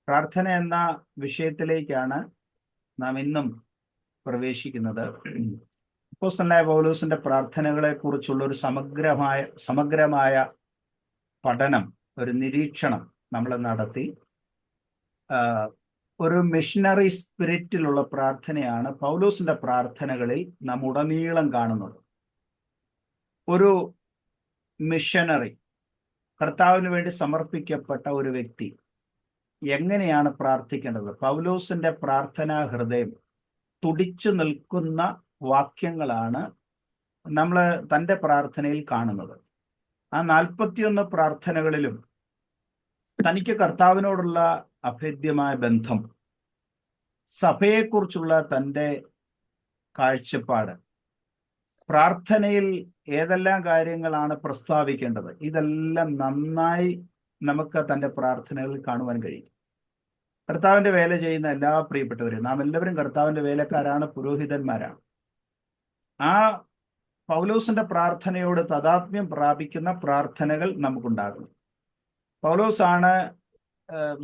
പ്രാർത്ഥന എന്ന വിഷയത്തിലേക്കാണ് നാം ഇന്നും പ്രവേശിക്കുന്നത്. അപ്പോസ്തലനായ പൗലോസിന്റെ പ്രാർത്ഥനകളെ കുറിച്ചുള്ള ഒരു സമഗ്രമായ പഠനം, ഒരു നിരീക്ഷണം നമ്മൾ നടത്തി. ഒരു മിഷനറി സ്പിരിറ്റിലുള്ള പ്രാർത്ഥനയാണ് പൗലോസിന്റെ പ്രാർത്ഥനകളിൽ നാം ഉടനീളം കാണുന്നത്. ഒരു മിഷനറി, കർത്താവിന് വേണ്ടി സമർപ്പിക്കപ്പെട്ട ഒരു വ്യക്തി എങ്ങനെയാണ് പ്രാർത്ഥിക്കേണ്ടത്? പൗലോസിന്റെ പ്രാർത്ഥനാ ഹൃദയം തുടിച്ചു നിൽക്കുന്ന വാക്യങ്ങളാണ് നമ്മൾ തൻ്റെ പ്രാർത്ഥനയിൽ കാണുന്നത്. ആ 41 പ്രാർത്ഥനകളിലും തനിക്ക് കർത്താവിനോടുള്ള അഭേദ്യമായ ബന്ധം, സഭയെക്കുറിച്ചുള്ള തൻ്റെ കാഴ്ചപ്പാട്, പ്രാർത്ഥനയിൽ ഏതെല്ലാം കാര്യങ്ങളാണ് പ്രസ്താവിക്കേണ്ടത്, ഇതെല്ലാം നന്നായി നമുക്ക് തൻ്റെ പ്രാർത്ഥനകളിൽ കാണുവാൻ കഴിയും. കർത്താവിൻ്റെ വേല ചെയ്യുന്ന എല്ലാ പ്രിയപ്പെട്ടവരും, നാം എല്ലാവരും കർത്താവിൻ്റെ വേലക്കാരാണ്, പുരോഹിതന്മാരാണ്. ആ പൗലോസിന്റെ പ്രാർത്ഥനയോട് താദാത്മ്യം പ്രാപിക്കുന്ന പ്രാർത്ഥനകൾ നമുക്കുണ്ടാകും. പൗലോസാണ്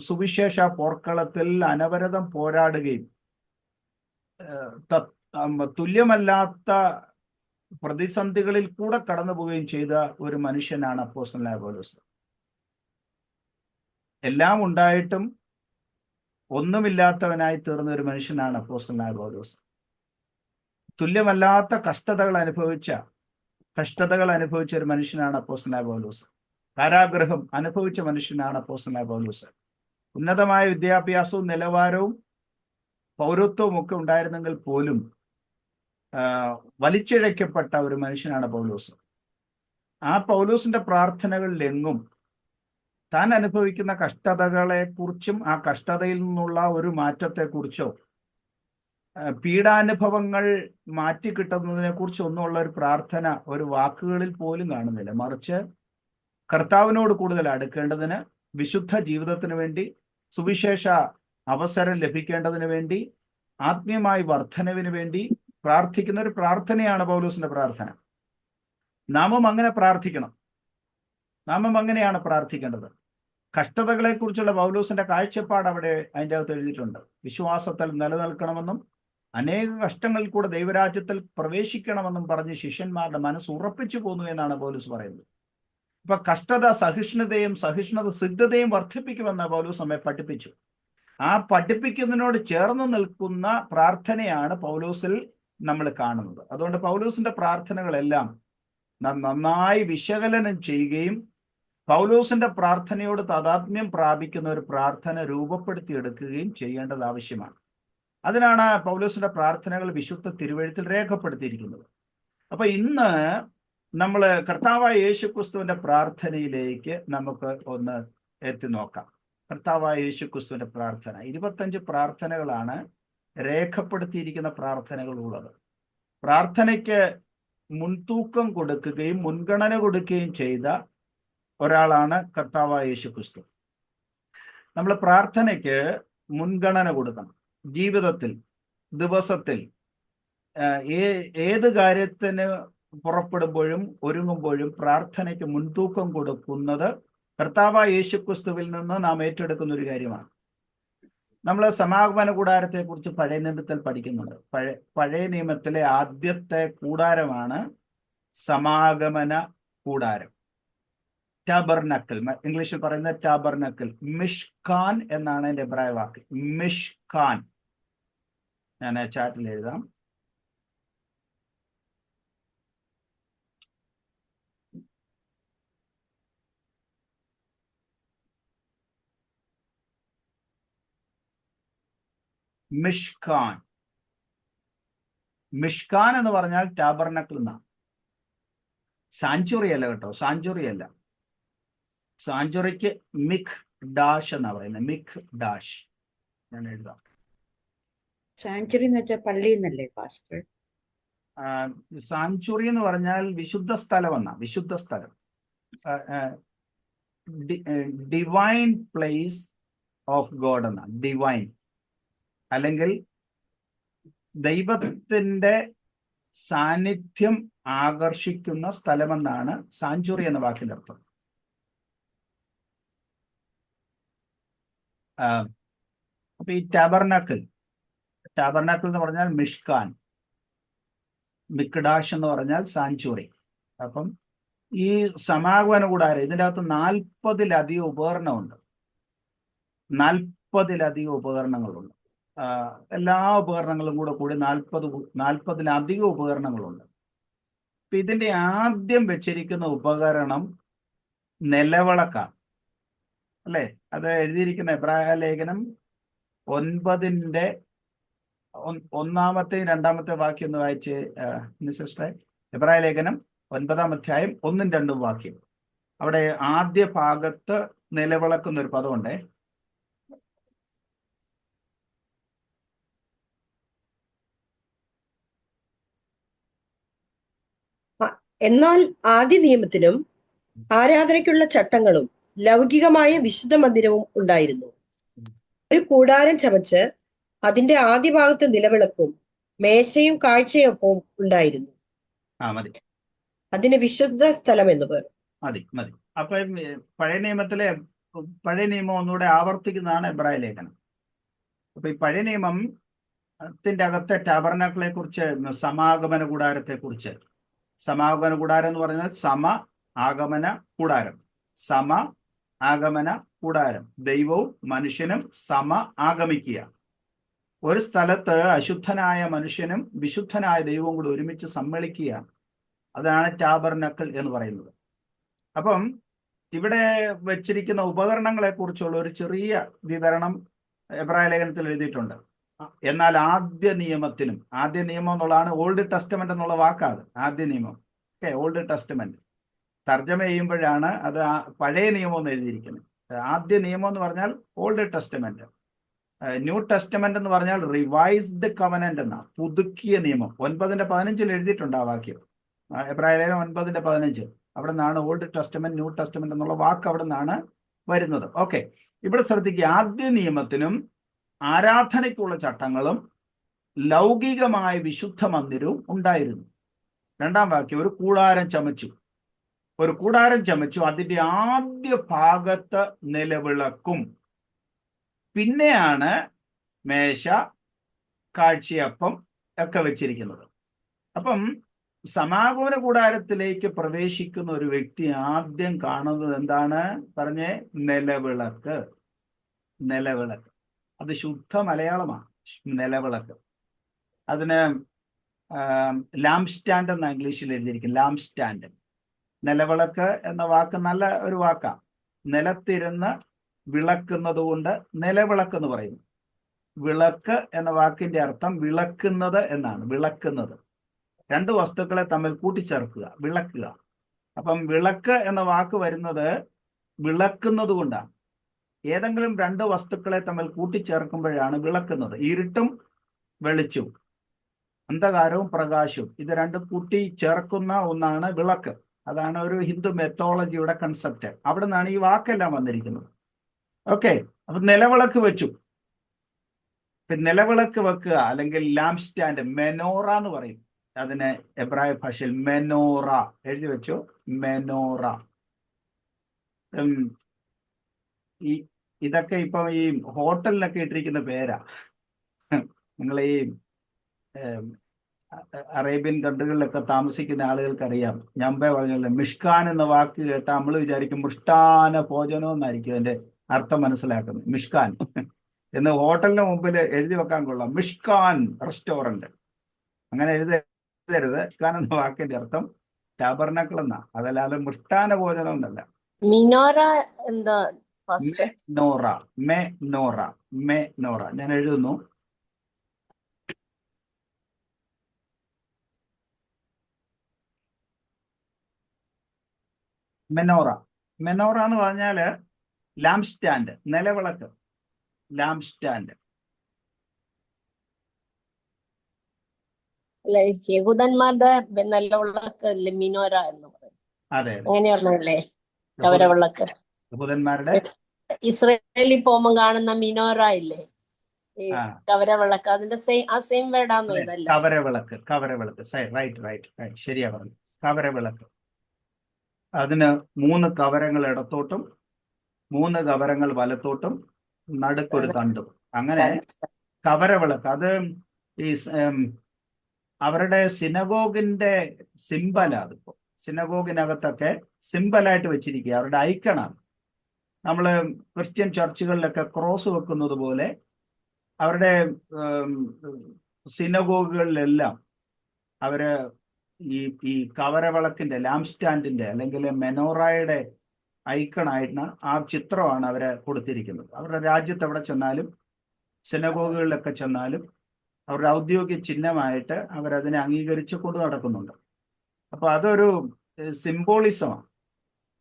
സുവിശേഷ പോർക്കളത്തിൽ അനവരതം പോരാടുകയും തുല്യമല്ലാത്ത പ്രതിസന്ധികളിൽ കൂടെ കടന്നു പോവുകയും ചെയ്ത ഒരു മനുഷ്യനാണ് അപ്പോസ്തലനായ പൗലോസ്. എല്ലാം ഉണ്ടായിട്ടും ഒന്നുമില്ലാത്തവനായി തീർന്ന ഒരു മനുഷ്യനാണ് അപ്പോസ്തലനായ പൗലോസ്. തുല്യമല്ലാത്ത കഷ്ടതകൾ അനുഭവിച്ച ഒരു മനുഷ്യനാണ് അപ്പോസ്തലനായ പൗലോസ്. കാരാഗ്രഹം അനുഭവിച്ച മനുഷ്യനാണ് അപ്പോസ്തലനായ പൗലോസ്. ഉന്നതമായ വിദ്യാഭ്യാസവും നിലവാരവും പൗരത്വവും ഒക്കെ ഉണ്ടായിരുന്നെങ്കിൽ പോലും വലിച്ചിഴയ്ക്കപ്പെട്ട ഒരു മനുഷ്യനാണ് പൗലോസ്. ആ പൗലോസിന്റെ പ്രാർത്ഥനകളിലെങ്ങും താൻ അനുഭവിക്കുന്ന കഷ്ടതകളെക്കുറിച്ചും ആ കഷ്ടതയിൽ നിന്നുള്ള ഒരു മാറ്റത്തെക്കുറിച്ചോ പീഡാനുഭവങ്ങൾ മാറ്റിക്കിട്ടുന്നതിനെ കുറിച്ചൊന്നുമുള്ള ഒരു പ്രാർത്ഥന ഒരു വാക്കുകളിൽ പോലും കാണുന്നില്ല. മറിച്ച് കർത്താവിനോട് കൂടുതൽ അടുക്കേണ്ടതിന്, വിശുദ്ധ ജീവിതത്തിന് വേണ്ടി, സുവിശേഷ അവസരം ലഭിക്കേണ്ടതിന് വേണ്ടി, ആത്മീയമായ വർധനവിന് വേണ്ടി പ്രാർത്ഥിക്കുന്ന ഒരു പ്രാർത്ഥനയാണ് പൗലോസിന്റെ പ്രാർത്ഥന. നാമും അങ്ങനെ പ്രാർത്ഥിക്കണം. നാമും അങ്ങനെയാണ് പ്രാർത്ഥിക്കേണ്ടത്. കഷ്ടതകളെക്കുറിച്ചുള്ള പൗലോസിന്റെ കാഴ്ചപ്പാട് അവിടെ അതിൻ്റെ അകത്ത് എഴുതിയിട്ടുണ്ട്. വിശ്വാസത്തിൽ നിലനിൽക്കണമെന്നും അനേക കഷ്ടങ്ങളിൽ കൂടെ ദൈവരാജ്യത്തിൽ പ്രവേശിക്കണമെന്നും പറഞ്ഞ് ശിഷ്യന്മാരുടെ മനസ്സ് ഉറപ്പിച്ചു പോന്നു എന്നാണ് പൗലോസ് പറയുന്നത്. ഇപ്പൊ കഷ്ടത സഹിഷ്ണുത സിദ്ധതയും വർദ്ധിപ്പിക്കുമെന്ന് പൗലോസ് നമ്മെ പഠിപ്പിച്ചു. ആ പഠിപ്പിക്കുന്നതിനോട് ചേർന്ന് നിൽക്കുന്ന പ്രാർത്ഥനയാണ് പൗലോസിൽ നമ്മൾ കാണുന്നത്. അതുകൊണ്ട് പൗലോസിന്റെ പ്രാർത്ഥനകളെല്ലാം നന്നായി വിശകലനം ചെയ്യുകയും പൗലോസിന്റെ പ്രാർത്ഥനയോട് താദാത്മ്യം പ്രാപിക്കുന്ന ഒരു പ്രാർത്ഥന രൂപപ്പെടുത്തിയെടുക്കുകയും ചെയ്യേണ്ടത് ആവശ്യമാണ്. അതിനാണ് പൗലോസിന്റെ പ്രാർത്ഥനകൾ വിശുദ്ധ തിരുവെഴുത്തിൽ രേഖപ്പെടുത്തിയിരിക്കുന്നത്. അപ്പൊ ഇന്ന് നമ്മൾ കർത്താവായ യേശുക്രിസ്തുവിന്റെ പ്രാർത്ഥനയിലേക്ക് നമുക്ക് ഒന്ന് എത്തി നോക്കാം. കർത്താവായ യേശുക്രിസ്തുവിന്റെ പ്രാർത്ഥന 25 പ്രാർത്ഥനകളാണ് രേഖപ്പെടുത്തിയിരിക്കുന്ന പ്രാർത്ഥനകൾ ഉള്ളത്. പ്രാർത്ഥനയ്ക്ക് മുൻതൂക്കം കൊടുക്കുകയും മുൻഗണന കൊടുക്കുകയും ചെയ്ത ഒരാളാണ് കർത്താവായ യേശുക്രിസ്തു. നമ്മൾ പ്രാർത്ഥനയ്ക്ക് മുൻഗണന കൊടുക്കണം. ജീവിതത്തിൽ, ദിവസത്തിൽ, ഏത് കാര്യത്തിന് പുറപ്പെടുമ്പോഴും ഒരുങ്ങുമ്പോഴും പ്രാർത്ഥനയ്ക്ക് മുൻതൂക്കം കൊടുക്കുന്നത് കർത്താവായ യേശുക്രിസ്തുവിൽ നിന്ന് നാം ഏറ്റെടുക്കുന്ന ഒരു കാര്യമാണ്. നമ്മൾ സമാഗമന കൂടാരത്തെക്കുറിച്ച് പഴയ നിയമത്തിൽ പഠിക്കുന്നുണ്ട്. പഴയ നിയമത്തിലെ ആദ്യത്തെ കൂടാരമാണ് സമാഗമന കൂടാരം, ടാബർനക്കിൾ. ഇംഗ്ലീഷിൽ പറയുന്ന ടാബർനക്കിൾ. മിഷ്കാൻ എന്നാണ് എൻ്റെ എബ്രായ വാക്ക്. മിഷ്കാൻ. ഞാൻ ചാറ്റിൽ എഴുതാം. മിഷ്കാൻ. മിഷ്കാൻ എന്ന് പറഞ്ഞാൽ ടാബർനക്കിൾ എന്നാണ്. സാഞ്ചുറി അല്ല കേട്ടോ, സാഞ്ചുറി അല്ല. സാഞ്ചുറിക്ക് മിക് ഡാഷ് എന്നാ പറയുന്നത്. മിക് ഡാഷ്. ഞാൻ എഴുതാം. സാഞ്ചുറി എന്ന് വെച്ചാൽ പള്ളി എന്നല്ലേ പാസ്റ്റർ? സാഞ്ചുറി എന്ന് പറഞ്ഞാൽ വിശുദ്ധ സ്ഥലം എന്നാ. വിശുദ്ധ സ്ഥലം, ഡിവൈൻ പ്ലേസ് ഓഫ് ഗോഡ് എന്നാ. ഡിവൈൻ അല്ലെങ്കിൽ ദൈവത്തിന്റെ സാന്നിധ്യം ആകർഷിക്കുന്ന സ്ഥലമെന്നാണ് സാഞ്ചുറി എന്ന വാക്കിന്റെ അർത്ഥം. അപ്പൊ ഈ ടാബർനാക്കിൾ എന്ന് പറഞ്ഞാൽ മിഷ്കാൻ, മിക്ഡാഷ് എന്ന് പറഞ്ഞാൽ സാഞ്ചുറി. അപ്പം ഈ സമാഗമന കൂടാരം ഇതിൻ്റെ അകത്ത് 40-ലധികം ഉപകരണമുണ്ട്. 40-ലധികം ഉപകരണങ്ങളുണ്ട്. എല്ലാ ഉപകരണങ്ങളും കൂടി 40-ലധികം ഉപകരണങ്ങളുണ്ട്. അപ്പൊ ഇതിന്റെ ആദ്യം വെച്ചിരിക്കുന്ന ഉപകരണം നിലവിളക്കാണ്, അല്ലേ? അത് എഴുതിയിരിക്കുന്ന എബ്രായ ലേഖനം 9-ന്റെ 1-ാമത്തെയും 2-ാമത്തെ വാക്യം ഒന്ന് വായിച്ച് സിസ്റ്ററെ. എബ്രായ ലേഖനം 9-ാം അധ്യായം 1-ഉം 2-ഉം വാക്യം. അവിടെ ആദ്യ ഭാഗത്ത് നിലവിളക്കുന്നൊരു പദമുണ്ടേ. എന്നാൽ ആദ്യ നിയമത്തിനും ആരാധനയ്ക്കുള്ള ചട്ടങ്ങളും ലൗകികമായ വിശുദ്ധ മന്ദിരവും ഉണ്ടായിരുന്നു. ഒരു കൂടാരം ചമച്ച് അതിന്റെ ആദ്യ ഭാഗത്ത് നിലവിളക്കും മേശയും കാഴ്ചയൊപ്പവും ഉണ്ടായിരുന്നു. മതി, അതിന് വിശുദ്ധ സ്ഥലം എന്ന് പേർ. മതി. അപ്പൊ പഴയ നിയമം ഒന്നുകൂടെ ആവർത്തിക്കുന്നതാണ് എബ്രായ ലേഖനം. അപ്പൊ ഈ പഴയ നിയമത്തിന്റെ അകത്തെ ടാബർനാക്കിളെ കുറിച്ച്, സമാഗമന കൂടാരത്തെ കുറിച്ച്, സമാഗമന കൂടാരം എന്ന് പറഞ്ഞാൽ ആഗമന കൂടാരം, ആഗമന കൂടാരം, ദൈവവും മനുഷ്യനും ആഗമിക്കുക. ഒരു സ്ഥലത്ത് അശുദ്ധനായ മനുഷ്യനും വിശുദ്ധനായ ദൈവവും കൂടി ഒരുമിച്ച് സമ്മേളിക്കുക. അതാണ് ടാബർനാക്കിൾ എന്ന് പറയുന്നത്. അപ്പം ഇവിടെ വെച്ചിരിക്കുന്ന ഉപകരണങ്ങളെ കുറിച്ചുള്ള ഒരു ചെറിയ വിവരണം എബ്രായ ലേഖനത്തിൽ എഴുതിയിട്ടുണ്ട്. എന്നാൽ ആദ്യ നിയമം എന്നുള്ളതാണ് ഓൾഡ് ടെസ്റ്റമെന്റ് എന്നുള്ള വാക്കാണ് ആദ്യ നിയമം. ഓൾഡ് ടെസ്റ്റമെന്റ് തർജ്ജമ ചെയ്യുമ്പോഴാണ് അത് പഴയ നിയമം എന്ന് എഴുതിയിരിക്കുന്നത്. ആദ്യ നിയമം എന്ന് പറഞ്ഞാൽ ഓൾഡ് ടെസ്റ്റമെന്റ്. ന്യൂ ടെസ്റ്റമെന്റ് എന്ന് പറഞ്ഞാൽ റിവൈസ്ഡ് കവനന്റ് എന്നാണ്, പുതുക്കിയ നിയമം. 9-15 എഴുതിയിട്ടുണ്ട് ആ വാക്യം. എബ്രായ ലേഖനം 9-15. അവിടെ നിന്നാണ് ഓൾഡ് ടെസ്റ്റമെന്റ്, ന്യൂ ടെസ്റ്റമെന്റ് എന്നുള്ള വാക്ക് അവിടെ നിന്നാണ് വരുന്നത്. ഓക്കെ, ഇവിടെ ശ്രദ്ധിക്കുക. ആദ്യ നിയമത്തിനും ആരാധനയ്ക്കുള്ള ചട്ടങ്ങളും ലൗകികമായ വിശുദ്ധ മന്ദിരവും ഉണ്ടായിരുന്നു. 2-ാം വാക്യം, ഒരു കൂടാരം ചമച്ചു അതിന്റെ ആദ്യ ഭാഗത്ത് നിലവിളക്കും, പിന്നെയാണ് മേശ, കാഴ്ചയപ്പം ഒക്കെ വെച്ചിരിക്കുന്നത്. അപ്പം സമാഗമന കൂടാരത്തിലേക്ക് പ്രവേശിക്കുന്ന ഒരു വ്യക്തി ആദ്യം കാണുന്നത് എന്താണ് പറഞ്ഞേ? നിലവിളക്ക്. അത് ശുദ്ധ മലയാളമാണ്, നിലവിളക്ക്. അതിന് ലാംപ് സ്റ്റാൻഡ് എന്ന ഇംഗ്ലീഷിൽ എഴുതിയിരിക്കും, ലാംപ് സ്റ്റാൻഡ്. നിലവിളക്ക് എന്ന വാക്ക് നല്ല ഒരു വാക്കാണ്. നിലത്തിരുന്ന് വിളക്കുന്നത് കൊണ്ട് നിലവിളക്ക് എന്ന് പറയുന്നു. വിളക്ക് എന്ന വാക്കിന്റെ അർത്ഥം വിളക്കുന്നത് എന്നാണ്. വിളക്കുന്നത്, 2 വസ്തുക്കളെ തമ്മിൽ കൂട്ടിച്ചേർക്കുക, വിളക്കുക. അപ്പം വിളക്ക് എന്ന വാക്ക് വരുന്നത് വിളക്കുന്നത് കൊണ്ടാണ്. ഏതെങ്കിലും 2 വസ്തുക്കളെ തമ്മിൽ കൂട്ടിച്ചേർക്കുമ്പോഴാണ് വിളക്കുന്നത്. ഇരുട്ടും വെളിച്ചവും, അന്ധകാരവും പ്രകാശവും, ഇത് 2 കൂട്ടി ചേർക്കുന്ന ഒന്നാണ് വിളക്ക്. അതാണ് ഒരു ഹിന്ദു മെത്തോളജിയുടെ കൺസെപ്റ്റ്. അവിടെ നിന്നാണ് ഈ വാക്കെല്ലാം വന്നിരിക്കുന്നത്. ഓക്കെ, അപ്പൊ നിലവിളക്ക് വെച്ചു. നിലവിളക്ക് വെക്കുക അല്ലെങ്കിൽ ലാംപ് സ്റ്റാൻഡ്, മെനോറ എന്ന് പറയും അതിന് എബ്രായ ഭാഷയിൽ. മെനോറ എഴുതി വെച്ചു, മെനോറ. ഇതൊക്കെ ഇപ്പം ഈ ഹോട്ടലിനൊക്കെ ഇട്ടിരിക്കുന്ന പേരാ. നിങ്ങൾ ഈ അറേബ്യൻ കൺട്രികളിലൊക്കെ താമസിക്കുന്ന ആളുകൾക്കറിയാം. ഞാൻ പറഞ്ഞല്ലോ, മിഷ്കാൻ എന്ന വാക്ക് കേട്ടാൽ നമ്മൾ വിചാരിക്കും മൃഷ്ടാന ഭോജനം എന്നായിരിക്കും അതിന്റെ അർത്ഥം മനസ്സിലാക്കുന്നത്. മിഷ്കാൻ എന്ന് ഹോട്ടലിന് മുമ്പിൽ എഴുതി വെക്കാൻ കൊള്ളാം, മിഷ്കാൻ റെസ്റ്റോറന്റ്. അങ്ങനെ എഴുതരുത്. മിഷ്കാൻ എന്ന വാക്കിന്റെ അർത്ഥം ടാബർനാക്കിൾ എന്നാ, അതല്ലാതെ മൃഷ്ടാന ഭോജനം എന്നല്ല. മിനോറ എന്താ? മെനോറ ഞാൻ എഴുതുന്നു. മെനോറ എന്ന് പറഞ്ഞാല് ലാംപ് സ്റ്റാൻഡ്, നിലവിളക്ക്, ലാംപ് സ്റ്റാൻഡ്. യഹൂദന്മാരുടെ നിലവിളക്ക് മിനോറ എന്ന് പറയും. അതെ, അങ്ങനെയാണല്ലേ കവരവിളക്ക്? യഹൂദന്മാരുടെ ഇസ്രയേലിൽ പോകുമ്പോ കാണുന്ന മിനോറ ഇല്ലേ, ഈ കവരവിളക്ക്, അതിന്റെ സെയിം വേർഡാണോ ഇതല്ല? കവരവിളക്ക് റൈറ്റ് ശരിയാ പറഞ്ഞു. കവരവിളക്ക്. അതിന് 3 കവരങ്ങൾ ഇടത്തോട്ടും 3 കവരങ്ങൾ വലത്തോട്ടും നടുക്കൊരു തണ്ടും. അങ്ങനെ കവരവിളക്ക് അത് ഈ അവരുടെ സിനഗോഗിന്റെ സിമ്പലാണ്. അതിപ്പോ സിനഗോഗിനകത്തൊക്കെ സിമ്പലായിട്ട് വെച്ചിരിക്കുക, അവരുടെ ഐക്കണാണ്. നമ്മൾ ക്രിസ്ത്യൻ ചർച്ചുകളിലൊക്കെ ക്രോസ് വെക്കുന്നത് പോലെ അവരുടെ സിനഗോഗുകളിലെല്ലാം അവര് ഈ കവരവിളക്കിന്റെ ലാംപ് സ്റ്റാൻഡിന്റെ അല്ലെങ്കിൽ മെനോറായുടെ ഐക്കണായിട്ട് ആ ചിത്രമാണ് അവരെ കൊടുത്തിരിക്കുന്നത്. അവരുടെ രാജ്യത്ത് എവിടെ ചെന്നാലും സിനഗോഗുകളിലൊക്കെ ചെന്നാലും അവരുടെ ഔദ്യോഗിക ചിഹ്നമായിട്ട് അവരതിനെ അംഗീകരിച്ച് കൊണ്ടു നടക്കുന്നുണ്ട്. അപ്പൊ അതൊരു സിംബോളിസമാണ്.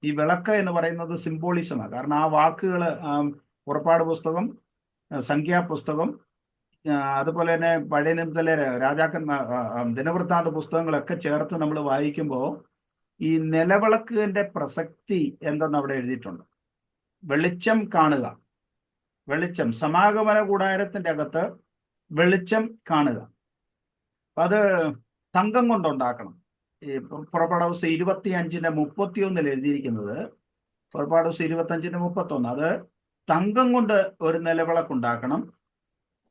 ഈ വിളക്ക് എന്ന് പറയുന്നത് സിംബോളിസമാണ്. കാരണം ആ വാക്കുകൾ പുറപ്പാട് പുസ്തകം, സംഖ്യാപുസ്തകം, അതുപോലെ തന്നെ പഴയ നിയമത്തിലെ രാജാക്കന്മാർ, ദിനവൃത്താന്ത പുസ്തകങ്ങളൊക്കെ ചേർത്ത് നമ്മൾ വായിക്കുമ്പോൾ ഈ നിലവിളക്കിന്റെ പ്രസക്തി എന്തെന്ന് അവിടെ എഴുതിയിട്ടുണ്ട്. വെളിച്ചം കാണുക, വെളിച്ചം, സമാഗമന കൂടാരത്തിന്റെ അകത്ത് വെളിച്ചം കാണുക. അത് തങ്കം കൊണ്ടുണ്ടാക്കണം. ഈ പുറപ്പാട് ദിവസം 25:31 എഴുതിയിരിക്കുന്നത്, പുറപ്പാട് ദിവസം 25:31, അത് തങ്കം കൊണ്ട് ഒരു നിലവിളക്കുണ്ടാക്കണം.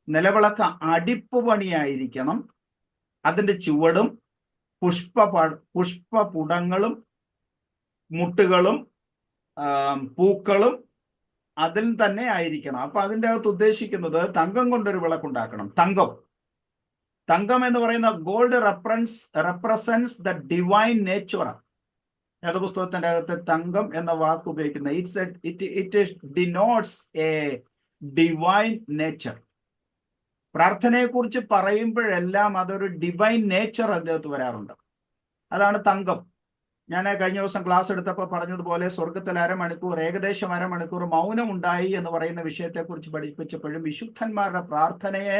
നിലവിളക്ക് അടിപ്പ് പണിയായിരിക്കണം. അതിന്റെ ചുവടും പുഷ്പപുടങ്ങളും മുട്ടുകളും പൂക്കളും അതിൽ തന്നെ ആയിരിക്കണം. അപ്പൊ അതിൻ്റെ അകത്ത് ഉദ്ദേശിക്കുന്നത് തങ്കം കൊണ്ടൊരു വിളക്കുണ്ടാക്കണം. തങ്കം എന്ന് പറയുന്ന gold represents the divine nature. ഏത് പുസ്തകത്തിന്റെ അകത്ത് തങ്കം എന്ന വാക്ക് ഉപയോഗിക്കുന്നത്? It denotes a divine nature. പ്രാർത്ഥനയെക്കുറിച്ച് പറയുമ്പോഴെല്ലാം അതൊരു ഡിവൈൻ നേച്ചർ അതിൻ്റെ അകത്ത് വരാറുണ്ട്. അതാണ് തങ്കം. ഞാൻ കഴിഞ്ഞ ദിവസം ക്ലാസ് എടുത്തപ്പോൾ പറഞ്ഞതുപോലെ സ്വർഗത്തിൽ ഏകദേശം അരമണിക്കൂർ മൗനം ഉണ്ടായി എന്ന് പറയുന്ന വിഷയത്തെക്കുറിച്ച് പഠിപ്പിച്ചപ്പോഴും വിശുദ്ധന്മാരുടെ പ്രാർത്ഥനയെ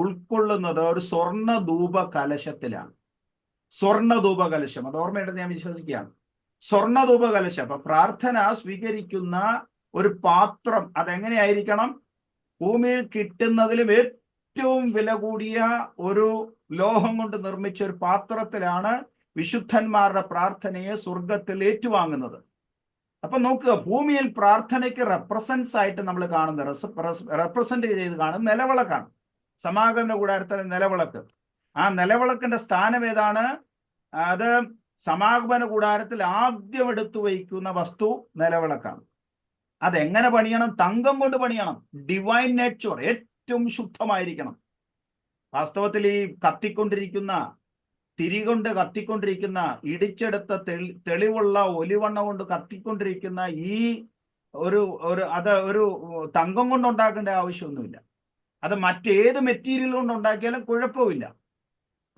ഉൾക്കൊള്ളുന്നത് ഒരു സ്വർണ്ണ ധൂപ കലശത്തിലാണ്. സ്വർണ്ണ ധൂപ കലശം, അത് ഓർമ്മയുണ്ടെന്ന് ഞാൻ വിശ്വസിക്കുകയാണ്. സ്വർണ്ണ ധൂപ കലശം. അപ്പൊ പ്രാർത്ഥന സ്വീകരിക്കുന്ന ഒരു പാത്രം അതെങ്ങനെയായിരിക്കണം? ഭൂമിയിൽ കിട്ടുന്നതിലും ഏറ്റവും വില കൂടിയ ഒരു ലോഹം കൊണ്ട് നിർമ്മിച്ച ഒരു പാത്രത്തിലാണ് വിശുദ്ധന്മാരുടെ പ്രാർത്ഥനയെ സ്വർഗത്തിൽ ഏറ്റുവാങ്ങുന്നത്. അപ്പൊ നോക്കുക, ഭൂമിയിൽ പ്രാർത്ഥനയ്ക്ക് റെപ്രസെന്റ്സ് ആയിട്ട് നമ്മൾ റെപ്രസെന്റ് ചെയ്ത് കാണുന്ന നിലവിളക്കാണ്. സമാഗമന കൂടാരത്തിലെ നിലവിളക്ക്. ആ നിലവിളക്കിന്റെ സ്ഥാനം ഏതാണ്? അത് സമാഗമന കൂടാരത്തിൽ ആദ്യം എടുത്തു വയ്ക്കുന്ന വസ്തു നിലവിളക്കാണ്. അതെങ്ങനെ പണിയണം? തങ്കം കൊണ്ട് പണിയണം. ഡിവൈൻ നേച്ചർ, ഏറ്റവും ശുദ്ധമായിരിക്കണം. വാസ്തവത്തിൽ ഈ തിരികൊണ്ട് കത്തിക്കൊണ്ടിരിക്കുന്ന, ഇടിച്ചെടുത്ത തെളിവുള്ള ഒലിവണ്ണ കൊണ്ട് കത്തിക്കൊണ്ടിരിക്കുന്ന ഈ ഒരു തങ്കം കൊണ്ട് ഉണ്ടാക്കേണ്ട ആവശ്യമൊന്നുമില്ല. അത് മറ്റേത് മെറ്റീരിയൽ കൊണ്ട് ഉണ്ടാക്കിയാലും കുഴപ്പമില്ല.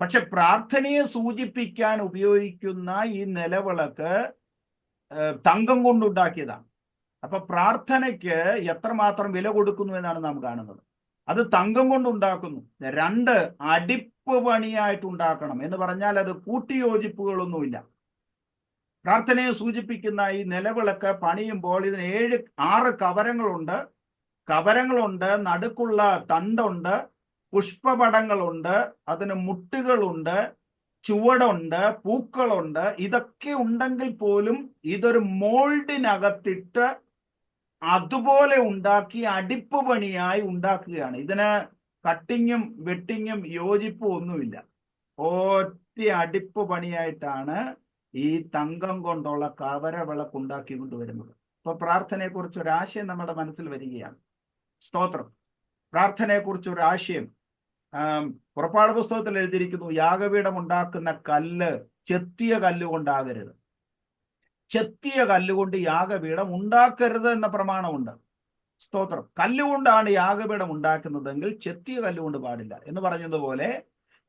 പക്ഷെ പ്രാർത്ഥനയെ സൂചിപ്പിക്കാൻ ഉപയോഗിക്കുന്ന ഈ നിലവിളക്ക് തങ്കം കൊണ്ടുണ്ടാക്കിയതാണ്. അപ്പൊ പ്രാർത്ഥനയ്ക്ക് എത്രമാത്രം വില കൊടുക്കുന്നു എന്നാണ് നാം കാണുന്നത്. അത് തങ്കം കൊണ്ടുണ്ടാക്കുന്നു. 2, അടിപ്പ് പണിയായിട്ടുണ്ടാക്കണം. എന്ന് പറഞ്ഞാൽ അത് കൂട്ടിയോജിപ്പുകളൊന്നുമില്ല. പ്രാർത്ഥനയെ സൂചിപ്പിക്കുന്ന ഈ നിലവിളക്ക് പണിയുമ്പോൾ ഇതിന് 6 കവരങ്ങളുണ്ട്, നടുക്കുള്ള തണ്ടുണ്ട്, പുഷ്പപടങ്ങളുണ്ട്, അതിന് മുട്ടുകളുണ്ട്, ചുവടുണ്ട്, പൂക്കളുണ്ട്. ഇതൊക്കെ ഉണ്ടെങ്കിൽ പോലും ഇതൊരു മോൾഡിനകത്തിട്ട് അതുപോലെ ഉണ്ടാക്കി അടിപ്പ് പണിയായി ഉണ്ടാക്കുകയാണ്. ഇതിന് കട്ടിങ്ങും വെട്ടിങ്ങും യോജിപ്പും ഒന്നുമില്ല. ഒറ്റ അടിപ്പ് പണിയായിട്ടാണ് ഈ തങ്കം കൊണ്ടുള്ള കവരവിളക്ക് ഉണ്ടാക്കി കൊണ്ടുവരുന്നത്. അപ്പൊ പ്രാർത്ഥനയെക്കുറിച്ച് ഒരു ആശയം നമ്മുടെ മനസ്സിൽ വരികയാണ്. സ്തോത്രം. പ്രാർത്ഥനയെക്കുറിച്ച് ഒരു ആശയം പുറപ്പാട് പുസ്തകത്തിൽ എഴുതിയിരിക്കുന്നു, യാഗപീഠം ഉണ്ടാക്കുന്ന കല്ല് ചെത്തിയ കല്ലുകൊണ്ടാകരുത്. ചെത്തിയ കല്ലുകൊണ്ട് യാഗപീഠം ഉണ്ടാക്കരുത് എന്ന പ്രമാണമുണ്ട്. സ്തോത്രം. കല്ലുകൊണ്ടാണ് യാഗപീഠം ഉണ്ടാക്കുന്നതെങ്കിൽ ചെത്തിയ കല്ലുകൊണ്ട് പാടില്ല എന്ന് പറഞ്ഞതുപോലെ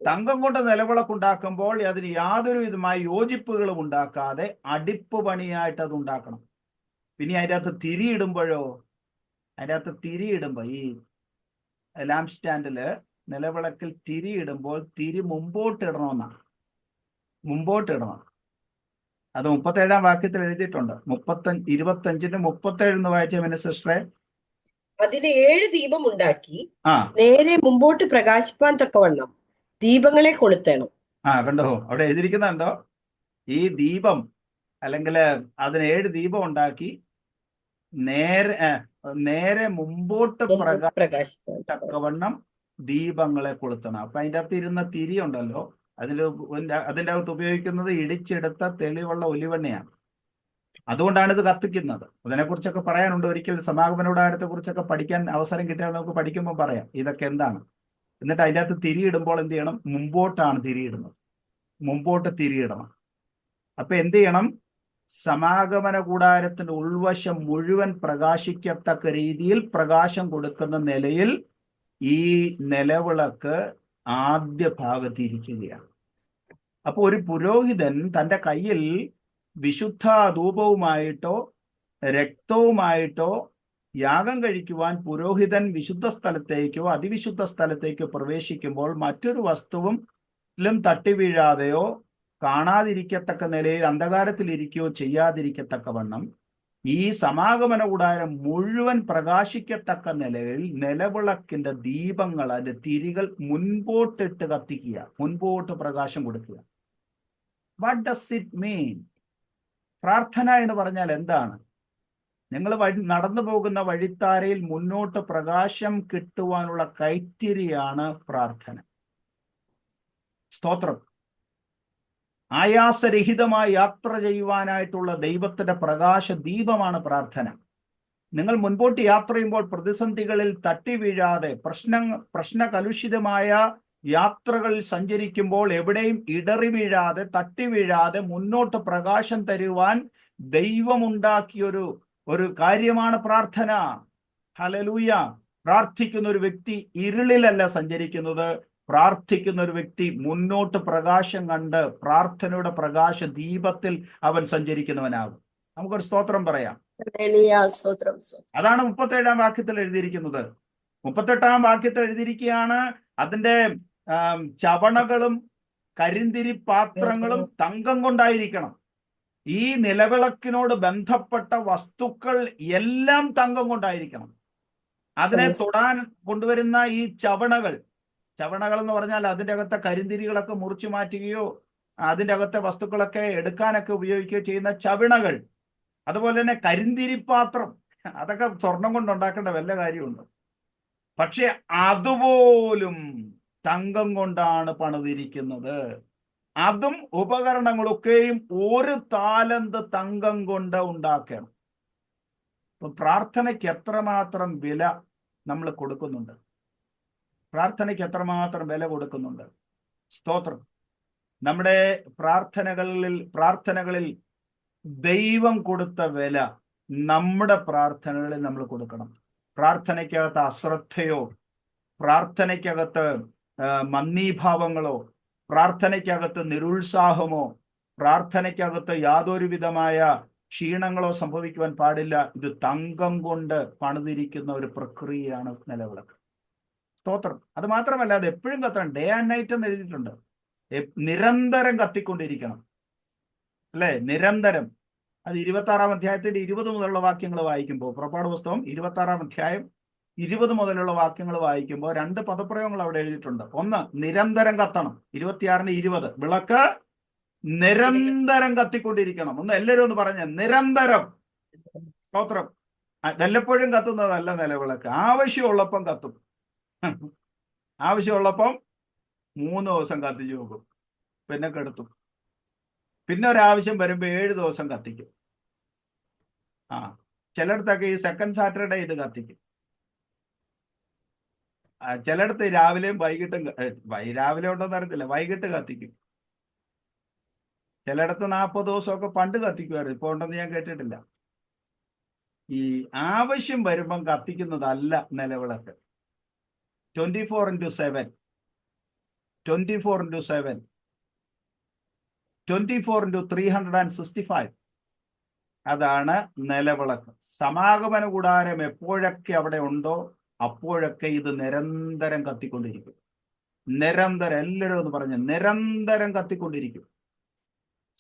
തങ്കം കൊണ്ട് നിലവിളക്കുണ്ടാക്കുമ്പോൾ അതിന് യാതൊരു വിധമായ യോജിപ്പുകളും ഉണ്ടാക്കാതെ അടിപ്പ് പണിയായിട്ട് അത് ഉണ്ടാക്കണം. പിന്നെ അതിൻ്റെ അകത്ത് തിരിയിടുമ്പോൾ ഈ ലാംപ് സ്റ്റാൻഡില് നിലവിളക്കിൽ തിരിയിടുമ്പോൾ തിരി മുമ്പോട്ടിടണം. അത് 37-ാം വാക്യത്തിൽ എഴുതിയിട്ടുണ്ട്. 25-ന് വായിച്ച സിസ്റ്ററെ. അതിന് 7 ദീപം ഉണ്ടാക്കി നേരെ മുമ്പോട്ട് പ്രകാശിപ്പാൻ തക്കവണ്ണം ദീപങ്ങളെ കൊളുത്തണം. കണ്ടോ, അവിടെ എഴുതിയിരിക്കുന്നുണ്ടോ? ഈ ദീപം അല്ലെങ്കിൽ അതിന് 7 ദീപം ഉണ്ടാക്കി നേരെ നേരെ മുമ്പോട്ട് പ്രകാശിപ്പാൻ തക്കവണ്ണം ദീപങ്ങളെ കൊളുത്തണം. അപ്പൊ അതിൻ്റെ അകത്ത് ഇരുന്ന തിരി ഉണ്ടല്ലോ, അതിൻ്റെ അകത്ത് ഉപയോഗിക്കുന്നത് ഇടിച്ചെടുത്ത തെളിവുള്ള ഒലിവെണ്ണയാണ്. അതുകൊണ്ടാണ് ഇത് കത്തിക്കുന്നത്. അതിനെക്കുറിച്ചൊക്കെ പറയാനുണ്ട്. ഒരിക്കൽ സമാഗമന കൂടാരത്തെ കുറിച്ചൊക്കെ പഠിക്കാൻ അവസരം കിട്ടിയാൽ നമുക്ക് പഠിക്കുമ്പോൾ പറയാം ഇതൊക്കെ എന്താണ്. എന്നിട്ട് അതിൻ്റെ അകത്ത് തിരിയിടുമ്പോൾ എന്ത് ചെയ്യണം? മുമ്പോട്ടാണ് തിരിയിടുന്നത്, മുമ്പോട്ട് തിരിയിടണം. അപ്പൊ എന്ത് ചെയ്യണം? സമാഗമന കൂടാരത്തിന്റെ ഉൾവശം മുഴുവൻ പ്രകാശിക്കത്തക്ക രീതിയിൽ പ്രകാശം കൊടുക്കുന്ന നിലയിൽ ഈ നിലവിളക്ക് ആദ്യ ഭാഗത്ത് ഇരിക്കുകയാണ്. അപ്പൊ ഒരു പുരോഹിതൻ തൻ്റെ കയ്യിൽ വിശുദ്ധ ധൂപവുമായിട്ടോ രക്തവുമായിട്ടോ യാഗം കഴിക്കുവാൻ പുരോഹിതൻ വിശുദ്ധ സ്ഥലത്തേക്കോ അതിവിശുദ്ധ സ്ഥലത്തേക്കോ പ്രവേശിക്കുമ്പോൾ മറ്റൊരു വസ്തുവിലും തട്ടി വീഴാതെയോ കാണാതിരിക്കത്തക്ക നിലയിൽ അന്ധകാരത്തിലിരിക്കുകയോ ചെയ്യാതിരിക്കത്തക്കവണ്ണം ഈ സമാഗമന കൂടാരം മുഴുവൻ പ്രകാശിക്കത്തക്ക നിലയിൽ നിലവിളക്കിന്റെ ദീപങ്ങൾ, അതിന്റെ തിരികൾ മുൻപോട്ടിട്ട് കത്തിക്കുക, മുൻപോട്ട് പ്രകാശം കൊടുക്കുക. What does it mean? പ്രാർത്ഥന എന്ന് പറഞ്ഞാൽ എന്താണ്? നിങ്ങൾ നടന്നു പോകുന്ന വഴിത്താരയിൽ മുന്നോട്ട് പ്രകാശം കിട്ടുവാനുള്ള കൈത്തിരിയാണ് പ്രാർത്ഥന. സ്തോത്രം. ആയാസരഹിതമായി യാത്ര ചെയ്യുവാനായിട്ടുള്ള ദൈവത്തിന്റെ പ്രകാശ ദീപമാണ് പ്രാർത്ഥന. നിങ്ങൾ മുൻപോട്ട് യാത്ര ചെയ്യുമ്പോൾ പ്രതിസന്ധികളിൽ തട്ടി വീഴാതെ, പ്രശ്നകലുഷിതമായ യാത്രകളിൽ സഞ്ചരിക്കുമ്പോൾ എവിടെയും ഇടറി വീഴാതെ, തട്ടി വീഴാതെ മുന്നോട്ട് പ്രകാശം തരുവാൻ ദൈവമുണ്ടാക്കിയൊരു കാര്യമാണ് പ്രാർത്ഥന. ഹല്ലേലൂയ. പ്രാർത്ഥിക്കുന്ന ഒരു വ്യക്തി ഇരുളിലല്ല സഞ്ചരിക്കുന്നത്. പ്രാർത്ഥിക്കുന്ന ഒരു വ്യക്തി മുന്നോട്ട് പ്രകാശം കണ്ട് പ്രാർത്ഥനയുടെ പ്രകാശ ദീപത്തിൽ അവൻ സഞ്ചരിക്കുന്നവനാകും. നമുക്കൊരു സ്തോത്രം പറയാം. അതാണ് 37-ാം വാക്യത്തിൽ എഴുതിയിരിക്കുന്നത്. 38-ാം വാക്യത്തിൽ എഴുതിയിരിക്കുകയാണ്, അതിന്റെ ചവണകളും കരിന്തിരി പാത്രങ്ങളും തങ്കം കൊണ്ടായിരിക്കണം. ഈ നിലവിളക്കിനോട് ബന്ധപ്പെട്ട വസ്തുക്കൾ എല്ലാം തങ്കം കൊണ്ടായിരിക്കണം. അതിനെ തൊടാൻ കൊണ്ടുവരുന്ന ഈ ചവണകൾ എന്ന് പറഞ്ഞാൽ അതിൻ്റെ അകത്തെ കരിന്തിരികളൊക്കെ മുറിച്ചു മാറ്റുകയോ അതിൻ്റെ അകത്തെ വസ്തുക്കളൊക്കെ എടുക്കാനൊക്കെ ഉപയോഗിക്കുകയോ ചെയ്യുന്ന ചവിണകൾ. അതുപോലെ തന്നെ കരിന്തിരിപ്പാത്രം, അതൊക്കെ സ്വർണം കൊണ്ടുണ്ടാക്കേണ്ട വല്ല കാര്യമുണ്ട്. പക്ഷെ അതുപോലും തങ്കം കൊണ്ടാണ് പണിതിരിക്കുന്നത്. അതും ഉപകരണങ്ങളൊക്കെയും 1 താലന്ത് തങ്കം കൊണ്ട് ഉണ്ടാക്കണം. അപ്പൊ പ്രാർത്ഥനയ്ക്ക് എത്രമാത്രം വില നമ്മൾ കൊടുക്കുന്നുണ്ട്? പ്രാർത്ഥനയ്ക്ക് എത്രമാത്രം വില കൊടുക്കുന്നുണ്ട്? സ്തോത്രം. നമ്മുടെ പ്രാർത്ഥനകളിൽ ദൈവം കൊടുത്ത വില നമ്മുടെ പ്രാർത്ഥനകളിൽ നമ്മൾ കൊടുക്കണം. പ്രാർത്ഥനയ്ക്കകത്ത് അശ്രദ്ധയോ, പ്രാർത്ഥനയ്ക്കകത്ത് മന്ദീഭാവങ്ങളോ, പ്രാർത്ഥനയ്ക്കകത്ത് നിരുത്സാഹമോ, പ്രാർത്ഥനയ്ക്കകത്ത് യാതൊരു വിധമായ ക്ഷീണങ്ങളോ സംഭവിക്കുവാൻ പാടില്ല. ഇത് തങ്കം കൊണ്ട് പണിതിരിക്കുന്ന ഒരു പ്രക്രിയയാണ് നിലവിളക്ക്. സ്തോത്രം. അത് മാത്രമല്ല, അത് എപ്പോഴും കത്തണം. ഡേ ആൻഡ് നൈറ്റ് എന്ന് എഴുതിയിട്ടുണ്ട്. നിരന്തരം കത്തിക്കൊണ്ടിരിക്കണം, അല്ലേ? നിരന്തരം. അത് 26-ാം അധ്യായത്തിന്റെ 20 മുതലുള്ള വാക്യങ്ങൾ വായിക്കുമ്പോൾ, പുറപ്പാട് പുസ്തകം 26-ാം അധ്യായം 20 മുതലുള്ള വാക്യങ്ങൾ വായിക്കുമ്പോൾ 2 പദപ്രയോഗങ്ങൾ അവിടെ എഴുതിയിട്ടുണ്ട്. ഒന്ന്, നിരന്തരം കത്തണം. 26-20 വിളക്ക് നിരന്തരം കത്തിക്കൊണ്ടിരിക്കണം. ഒന്ന് എല്ലാവരും ഒന്ന് പറഞ്ഞ, നിരന്തരം. സ്തോത്രം. വല്ലപ്പോഴും കത്തുന്നതല്ല നിലവിളക്ക്. ആവശ്യമുള്ളപ്പം കത്തും. ആവശ്യമുള്ളപ്പം 3 ദിവസം കത്തിച്ചു നോക്കും, പിന്നെ കെടുത്തും. പിന്നെ ഒരാവശ്യം വരുമ്പോൾ 7 ദിവസം കത്തിക്കും. ചിലയിടത്തൊക്കെ ഈ സെക്കൻഡ് സാറ്റർഡേ ഇത് കത്തിക്കും. ചിലയിടത്ത് രാവിലെയും വൈകിട്ടും, രാവിലെ ഉണ്ടോന്ന് അറിയത്തില്ല, വൈകിട്ട് കത്തിക്കും. ചിലയിടത്ത് 40 ദിവസമൊക്കെ പണ്ട് കത്തിക്കുമായിരുന്നു, ഇപ്പോൾ ഉണ്ടെന്ന് ഞാൻ കേട്ടിട്ടില്ല. ഈ ആവശ്യം വരുമ്പം കത്തിക്കുന്നതല്ല നിലവിളക്ക്. 24/7 24/365 അതാണ് നിലവിളക്ക്. സമാഗമന കൂടാരം എപ്പോഴൊക്കെ അവിടെ ഉണ്ടോ അപ്പോഴൊക്കെ ഇത് നിരന്തരം കത്തിക്കൊണ്ടിരിക്കും. നിരന്തരം. എല്ലാവരും എന്ന് പറഞ്ഞ് നിരന്തരം കത്തിക്കൊണ്ടിരിക്കും.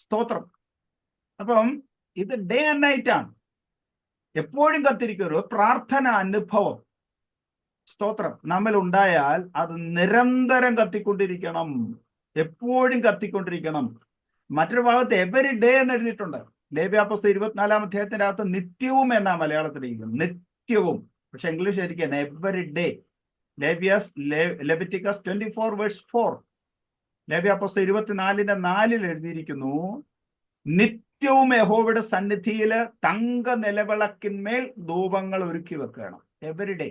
സ്തോത്രം. അപ്പം ഇത് ഡേ ആൻഡ് നൈറ്റ് ആണ്, എപ്പോഴും കത്തിരിക്കും. ഒരു പ്രാർത്ഥന അനുഭവം, സ്തോത്രം, നമ്മൾ ഉണ്ടായാൽ അത് നിരന്തരം കത്തിക്കൊണ്ടിരിക്കണം, എപ്പോഴും കത്തിക്കൊണ്ടിരിക്കണം. മറ്റൊരു ഭാഗത്ത് എവരി ഡേ എന്ന് എഴുതിയിട്ടുണ്ട്. ലേവ്യാപുസ്തകം 24-ാം അധ്യായത്തിന്റെ അകത്ത് നിത്യവും എന്നാ മലയാളത്തിൽ എഴുതുന്നത്. നിത്യവും. പക്ഷെ ഇംഗ്ലീഷ് ആയിരിക്കും എവറി ഡേ. ലെവിറ്റിക്കസ് 24:4. ലേവ്യാപുസ്തകം 24:4 എഴുതിയിരിക്കുന്നു, നിത്യവും യഹോവയുടെ സന്നിധിയില് തങ്ക നിലവിളക്കിന്മേൽ ധൂപങ്ങൾ ഒരുക്കി വെക്കണം. Every day.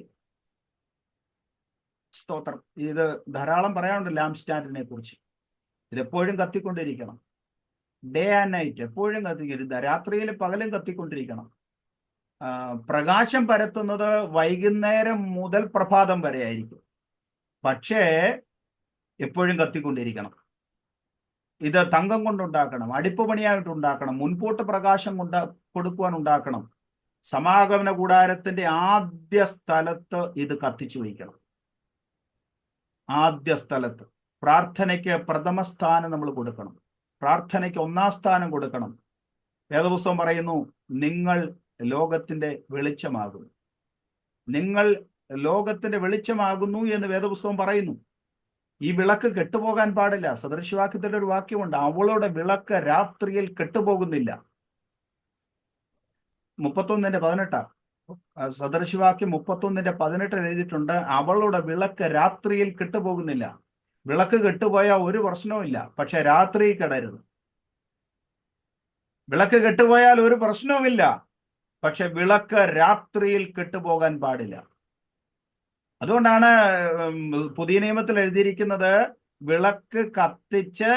സ്തോത്രം. ഇത് ധാരാളം പറയാനുണ്ട് ലാംപ് സ്റ്റാൻഡിനെ കുറിച്ച്. ഇതെപ്പോഴും കത്തിക്കൊണ്ടിരിക്കണം. ഡേ ആൻഡ് നൈറ്റ് എപ്പോഴും കത്തിക്കരുത്. രാത്രിയിൽ പകലും കത്തിക്കൊണ്ടിരിക്കണം. പ്രകാശം പരത്തുന്നത് വൈകുന്നേരം മുതൽ പ്രഭാതം വരെ ആയിരിക്കും, പക്ഷേ എപ്പോഴും കത്തിക്കൊണ്ടിരിക്കണം. ഇത് തങ്കം കൊണ്ടുണ്ടാക്കണം, അടുപ്പ് പണിയായിട്ട് ഉണ്ടാക്കണം, മുൻപോട്ട് പ്രകാശം കൊടുക്കുവാൻ ഉണ്ടാക്കണം. സമാഗമന കൂടാരത്തിന്റെ ആദ്യ സ്ഥലത്ത് ഇത് കത്തിച്ചു വയ്ക്കണം. ആദ്യ സ്ഥലത്ത് പ്രാർത്ഥനയ്ക്ക് പ്രഥമ സ്ഥാനം നമ്മൾ കൊടുക്കണം. പ്രാർത്ഥനയ്ക്ക് 1-ാം സ്ഥാനം കൊടുക്കണം. വേദപുസ്തകം പറയുന്നു, നിങ്ങൾ ലോകത്തിന്റെ വെളിച്ചമാകുന്നു. നിങ്ങൾ ലോകത്തിന്റെ വെളിച്ചമാകുന്നു എന്ന് വേദപുസ്തകം പറയുന്നു. ഈ വിളക്ക് കെട്ടുപോകാൻ പാടില്ല. സദൃശവാക്യത്തിന്റെ ഒരു വാക്യമുണ്ട്, അവളുടെ വിളക്ക് രാത്രിയിൽ കെട്ടുപോകുന്നില്ല. 31:18. സദൃശവാക്യം 31:18 എഴുതിയിട്ടുണ്ട്, അവളുടെ വിളക്ക് രാത്രിയിൽ കെട്ടുപോകുന്നില്ല. വിളക്ക് കെട്ടുപോയാൽ ഒരു പ്രശ്നവും ഇല്ല, പക്ഷെ രാത്രി കെടരുത്. വിളക്ക് കെട്ടുപോയാൽ ഒരു പ്രശ്നവുമില്ല, പക്ഷെ വിളക്ക് രാത്രിയിൽ കെട്ടുപോകാൻ പാടില്ല. അതുകൊണ്ടാണ് പുതിയ നിയമത്തിൽ എഴുതിയിരിക്കുന്നത്, വിളക്ക് കത്തിച്ച്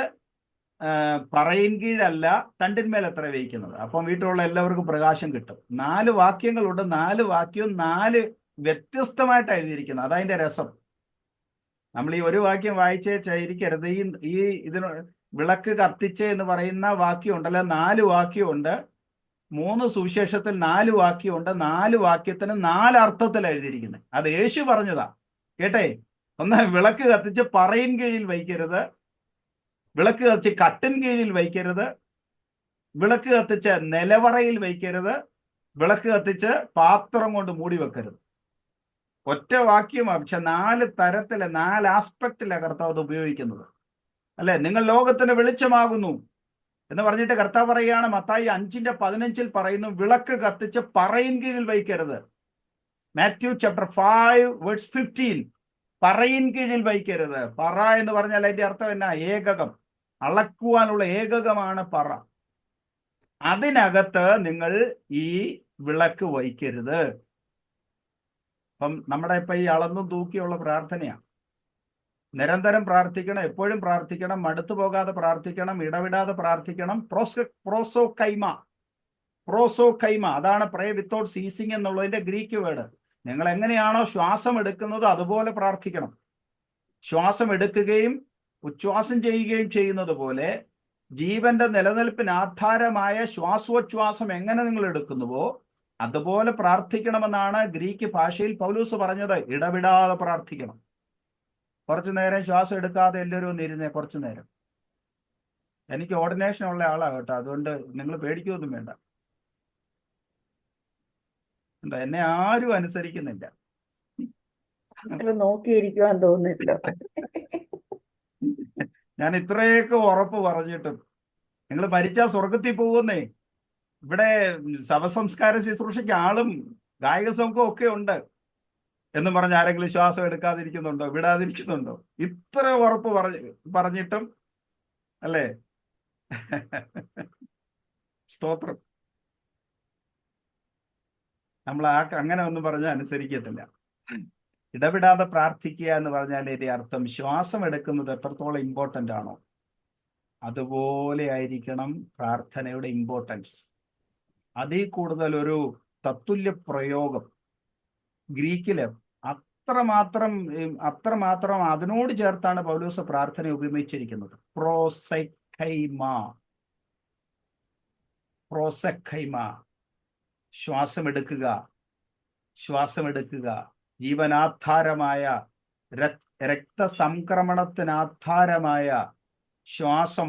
പറയിൻ കീഴല്ല തണ്ടിന്മേൽ എത്ര വയ്ക്കുന്നത്. അപ്പം വീട്ടിലുള്ള എല്ലാവർക്കും പ്രകാശം കിട്ടും. 4 വാക്യങ്ങളുണ്ട്. 4 വാക്യവും 4 വ്യത്യസ്തമായിട്ട് എഴുതിയിരിക്കുന്നത്. അതതിന്റെ രസം. നമ്മൾ ഈ ഒരു വാക്യം വായിച്ചേരിക്കരുത്. ഈ ഇതിന് വിളക്ക് കത്തിച്ച് എന്ന് പറയുന്ന വാക്യം ഉണ്ടല്ലോ, 4 വാക്യമുണ്ട്. 3 സുവിശേഷത്തിൽ 4 വാക്യമുണ്ട്. 4 വാക്യത്തിന് 4 അർത്ഥത്തിൽ എഴുതിയിരിക്കുന്നത്. അത് യേശു പറഞ്ഞതാ കേട്ടെ. ഒന്ന്, വിളക്ക് കത്തിച്ച് പറയിൻ കീഴിൽ വയ്ക്കരുത്, വിളക്ക് കത്തിച്ച് കട്ടിൻ കീഴിൽ വയ്ക്കരുത്, വിളക്ക് കത്തിച്ച് നിലവറയിൽ വയ്ക്കരുത്, വിളക്ക് കത്തിച്ച് പാത്രം കൊണ്ട് മൂടി വെക്കരുത്. ഒറ്റ വാക്യമാണ്, പക്ഷെ 4 തരത്തിലെ 4 ആസ്പെക്റ്റിലെ കർത്താവ് അത് ഉപയോഗിക്കുന്നത്. അല്ലെ, നിങ്ങൾ ലോകത്തിന് വെളിച്ചമാകുന്നു എന്ന് പറഞ്ഞിട്ട് കർത്താവ് പറയുകയാണ്. മത്തായി 5:15 പറയുന്നു, വിളക്ക് കത്തിച്ച് പറയിൻ കീഴിൽ വയ്ക്കരുത്. മാത്യു ചാപ്റ്റർ 5:15, പറയിൻ കീഴിൽ വയ്ക്കരുത്. പറ എന്ന് പറഞ്ഞാൽ അതിന്റെ അർത്ഥം എന്നാ? ഏകകം. അളക്കുവാനുള്ള ഏകകമാണ് പറ. അതിനകത്ത് നിങ്ങൾ ഈ വിളക്ക് വയ്ക്കരുത്. അപ്പം നമ്മുടെ ഇപ്പൊ ഈ അളന്നും തൂക്കിയുള്ള പ്രാർത്ഥനയാണ്. നിരന്തരം പ്രാർത്ഥിക്കണം, എപ്പോഴും പ്രാർത്ഥിക്കണം, മടുത്തു പോകാതെ പ്രാർത്ഥിക്കണം, ഇടവിടാതെ പ്രാർത്ഥിക്കണം. പ്രോസോ കൈമ അതാണ് പ്രേ വിത്തൗട്ട് സീസിങ് എന്നുള്ളതിന്റെ ഗ്രീക്ക് വേർഡ്. നിങ്ങൾ എങ്ങനെയാണോ ശ്വാസം എടുക്കുന്നത് അതുപോലെ പ്രാർത്ഥിക്കണം. ശ്വാസം എടുക്കുകയും ഉച്ഛ്വാസം ചെയ്യുകയും ചെയ്യുന്നത് പോലെ ജീവന്റെ നിലനിൽപ്പിന് ആധാരമായ ശ്വാസോച്ഛ്വാസം എങ്ങനെ നിങ്ങൾ എടുക്കുന്നുവോ അതുപോലെ പ്രാർത്ഥിക്കണമെന്നാണ് ഗ്രീക്ക് ഭാഷയിൽ പൗലൂസ് പറഞ്ഞത്. ഇടവിടാതെ പ്രാർത്ഥിക്കണം. കുറച്ചു നേരം ശ്വാസം എടുക്കാതെ എല്ലാവരും ഒന്ന് ഇരുന്നേ, കുറച്ചു നേരം. എനിക്ക് ഓർഡിനേഷൻ ഉള്ള ആളാണ് കേട്ടോ, അതുകൊണ്ട് നിങ്ങൾ പേടിക്കൊന്നും വേണ്ട. എന്നെ ആരും അനുസരിക്കുന്നില്ല. നോക്കിയിരിക്കുവാൻ തോന്നുന്നില്ല. ഞാൻ ഇത്രയൊക്കെ ഉറപ്പ് പറഞ്ഞിട്ടും നിങ്ങൾ ഭരിച്ചാൽ സ്വർഗത്തിൽ പോകുന്നേ. ഇവിടെ ശവസംസ്കാര ശുശ്രൂഷയ്ക്ക് ആളും ഗായക സംഘവും ഒക്കെ ഉണ്ട് എന്ന് പറഞ്ഞ് ആരെങ്കിലും ശ്വാസം എടുക്കാതിരിക്കുന്നുണ്ടോ, വിടാതിരിക്കുന്നുണ്ടോ? ഇത്ര ഉറപ്പ് പറഞ്ഞിട്ടും അല്ലേ? സ്തോത്രം. നമ്മൾ അങ്ങനെ ഒന്നും പറഞ്ഞാൽ അനുസരിക്കത്തില്ല. ഇടപെടാതെ പ്രാർത്ഥിക്കുക എന്ന് പറഞ്ഞാൽ ഇതിന്റെ അർത്ഥം ശ്വാസം എടുക്കുന്നത് എത്രത്തോളം ഇമ്പോർട്ടൻ്റ് ആണോ അതുപോലെ ആയിരിക്കണം പ്രാർത്ഥനയുടെ ഇമ്പോർട്ടൻസ്. അതിൽ കൂടുതൽ ഒരു തത്തുല്യ പ്രയോഗം ഗ്രീക്കില് അത്രമാത്രം അതിനോട് ചേർത്താണ് പൗലോസ് പ്രാർത്ഥന ഉപയോഗിച്ചിരിക്കുന്നത്. പ്രോസെഖൈമ, ശ്വാസം എടുക്കുക, ജീവനാധാരമായ രക്തസംക്രമണത്തിനാധാരമായ ശ്വാസം